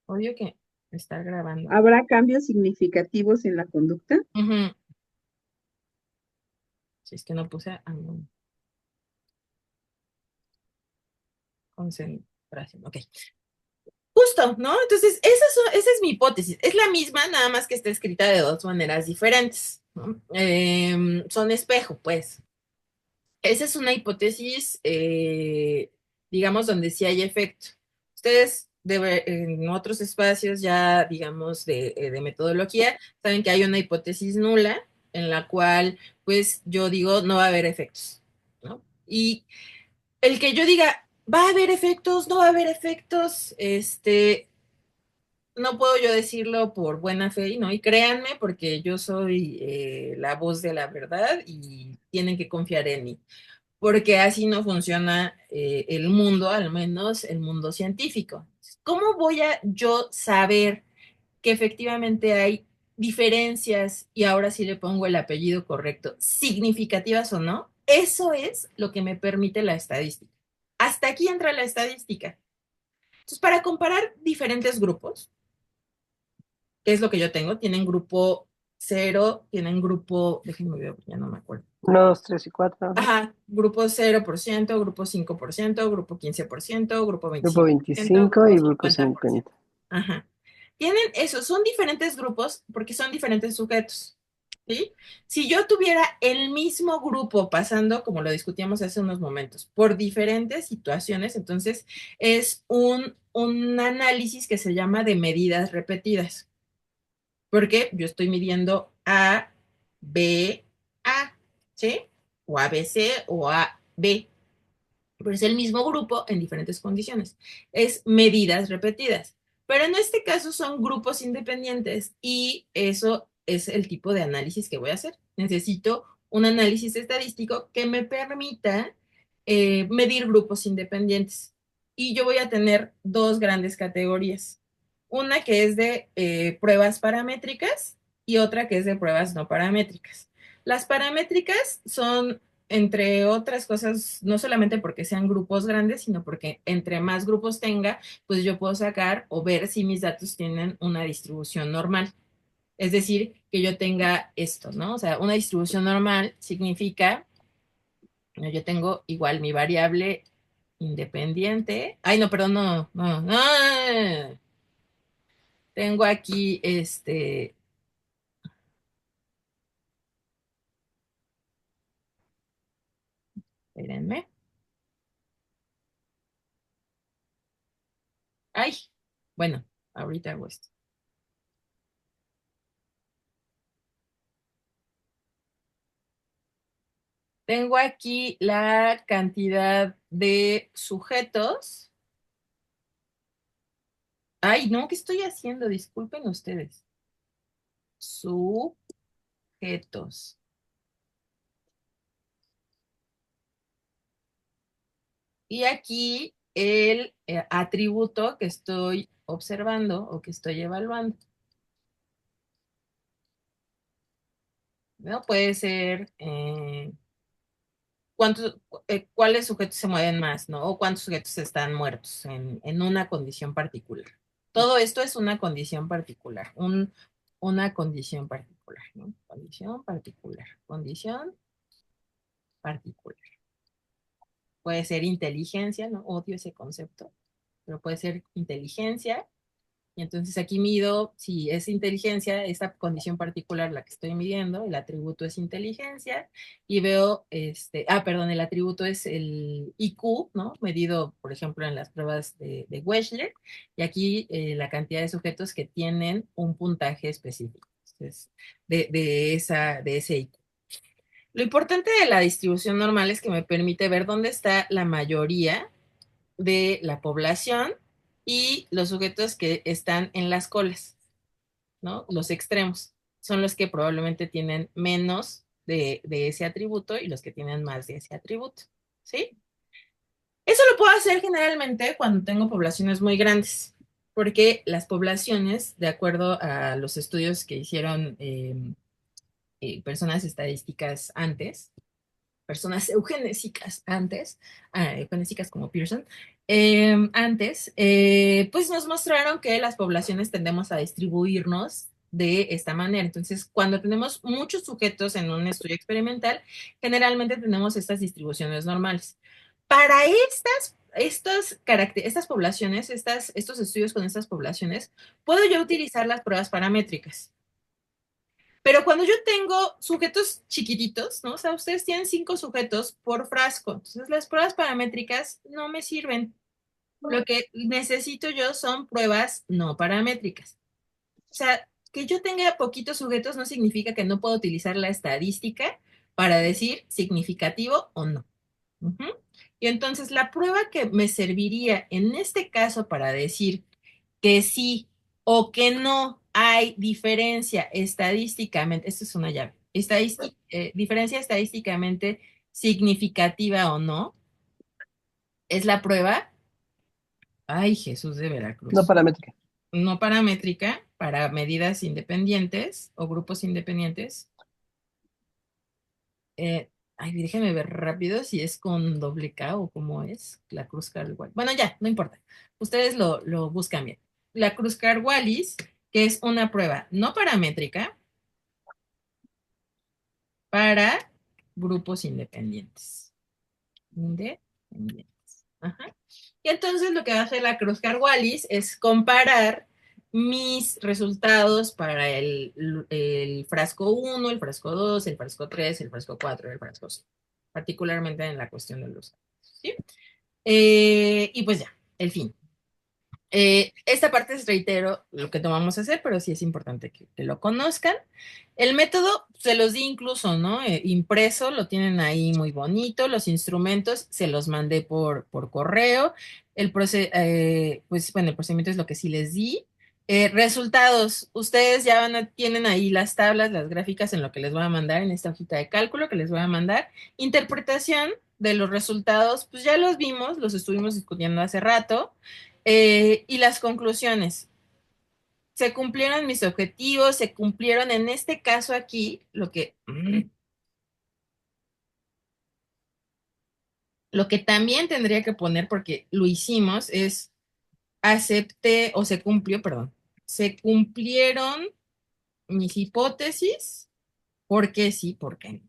Odio que estar grabando. ¿Habrá cambios significativos en la conducta? Ujú. Si es que no puse no. Concentración. Ok. Justo, ¿no? Entonces, esa es mi hipótesis. Es la misma, nada más que está escrita de dos maneras diferentes, ¿no? Son espejo, pues. Esa es una hipótesis, digamos, donde sí hay efecto. Ustedes en otros espacios ya, digamos, de metodología, saben que hay una hipótesis nula en la cual, pues, yo digo, no va a haber efectos, ¿no? Y el que yo diga, ¿Va a haber efectos? ¿No va a haber efectos? No puedo yo decirlo por buena fe, ¿no? Y créanme, porque yo soy la voz de la verdad y tienen que confiar en mí, porque así no funciona el mundo, al menos el mundo científico. ¿Cómo voy a yo saber que efectivamente hay diferencias, y ahora sí le pongo el apellido correcto, significativas o no? Eso es lo que me permite la estadística. Hasta aquí entra la estadística. Entonces, para comparar diferentes grupos, ¿qué es lo que yo tengo? Tienen grupo cero, tienen grupo, déjenme ver, ya no me acuerdo. 1, 2, 3 y 4. Ajá, grupo 0%, grupo 5%, grupo 15%, grupo Grupo 25%, 25 grupo y grupo 50%. 50. Ajá. Tienen eso, son diferentes grupos porque son diferentes sujetos, ¿sí? Si yo tuviera el mismo grupo pasando, como lo discutíamos hace unos momentos, por diferentes situaciones, entonces es un análisis que se llama de medidas repetidas, porque yo estoy midiendo A, B, A, ¿sí? O A, B, C o A, B, pero es el mismo grupo en diferentes condiciones. Es medidas repetidas. Pero en este caso son grupos independientes y eso es el tipo de análisis que voy a hacer. Necesito un análisis estadístico que me permita medir grupos independientes. Y yo voy a tener dos grandes categorías. Una que es de pruebas paramétricas y otra que es de pruebas no paramétricas. Las paramétricas son, entre otras cosas, no solamente porque sean grupos grandes, sino porque entre más grupos tenga, pues yo puedo sacar o ver si mis datos tienen una distribución normal. Es decir, que yo tenga esto, ¿no? O sea, una distribución normal significa, yo tengo igual mi variable independiente. Ay, no, perdón, no, no, no. Tengo aquí espérenme. Ay, bueno, ahorita hago esto. Tengo aquí la cantidad de sujetos. Ay, no, ¿qué estoy haciendo? Disculpen ustedes. Sujetos. Y aquí el atributo que estoy observando o que estoy evaluando. ¿No? Puede ser cuáles sujetos se mueven más, ¿no? O cuántos sujetos están muertos en una condición particular. Todo esto es una condición particular, una condición particular, ¿no? Condición particular, condición particular. Puede ser inteligencia, ¿no? Odio ese concepto, pero puede ser inteligencia. Y entonces aquí mido si es inteligencia, esta condición particular la que estoy midiendo, el atributo es inteligencia, y veo, perdón, el atributo es el IQ, ¿no? Medido, por ejemplo, en las pruebas de Wechsler, y aquí la cantidad de sujetos que tienen un puntaje específico, entonces, de ese IQ. Lo importante de la distribución normal es que me permite ver dónde está la mayoría de la población y los sujetos que están en las colas, ¿no? Los extremos son los que probablemente tienen menos de ese atributo y los que tienen más de ese atributo, ¿sí? Eso lo puedo hacer generalmente cuando tengo poblaciones muy grandes, porque las poblaciones, de acuerdo a los estudios que hicieron personas estadísticas antes, personas eugenésicas antes, eugenésicas como Pearson, antes, pues nos mostraron que las poblaciones tendemos a distribuirnos de esta manera. Entonces, cuando tenemos muchos sujetos en un estudio experimental, generalmente tenemos estas distribuciones normales. Para estas poblaciones, estos estudios con estas poblaciones, puedo yo utilizar las pruebas paramétricas. Pero cuando yo tengo sujetos chiquititos, ¿no? O sea, ustedes tienen 5 sujetos por frasco. Entonces, las pruebas paramétricas no me sirven. Lo que necesito yo son pruebas no paramétricas. O sea, que yo tenga poquitos sujetos no significa que no puedo utilizar la estadística para decir significativo o no. Uh -huh. Y entonces la prueba que me serviría en este caso para decir que sí o que no hay diferencia estadísticamente, esto es una llave, diferencia estadísticamente significativa o no, es la prueba, ay Jesús de No Veracruz, paramétrica. no paramétrica para medidas independientes o grupos independientes. Ay, déjenme ver rápido si es con doble K o cómo es la Cruz-Wallis. Bueno, ya, no importa. Ustedes lo buscan bien. La Cruz-Wallis, que es una prueba no paramétrica para grupos independientes. Independientes. Ajá. Y entonces lo que va a hacer la Cruz-Wallis es comparar mis resultados para el frasco 1, el frasco 2, el frasco 3, el frasco 4, el frasco 5, particularmente en la cuestión de los, ¿sí? Y pues ya, el fin. Esta parte es, reitero, lo que vamos a hacer, pero sí es importante que lo conozcan. El método se los di incluso, ¿no? Impreso, lo tienen ahí muy bonito. Los instrumentos se los mandé por correo. Pues bueno, el procedimiento es lo que sí les di. Resultados, ustedes ya tienen ahí las tablas, las gráficas en lo que les voy a mandar, en esta hojita de cálculo que les voy a mandar. Interpretación de los resultados, pues ya los vimos, los estuvimos discutiendo hace rato. Y las conclusiones. Se cumplieron mis objetivos, se cumplieron en este caso aquí, lo que también tendría que poner, porque lo hicimos, es acepté, o se cumplió, perdón, se cumplieron mis hipótesis, ¿por qué sí, por qué no?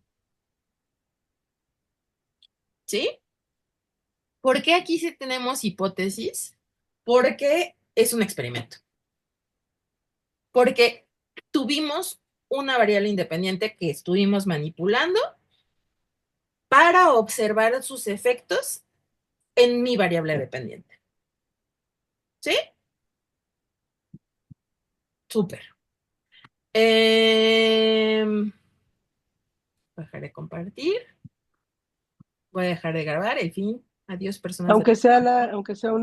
¿Sí? ¿Por qué aquí sí tenemos hipótesis? Porque es un experimento. Porque tuvimos una variable independiente que estuvimos manipulando para observar sus efectos en mi variable dependiente. ¿Sí? Súper. Dejaré de compartir. Voy a dejar de grabar. En fin. Adiós, personas de... Aunque sea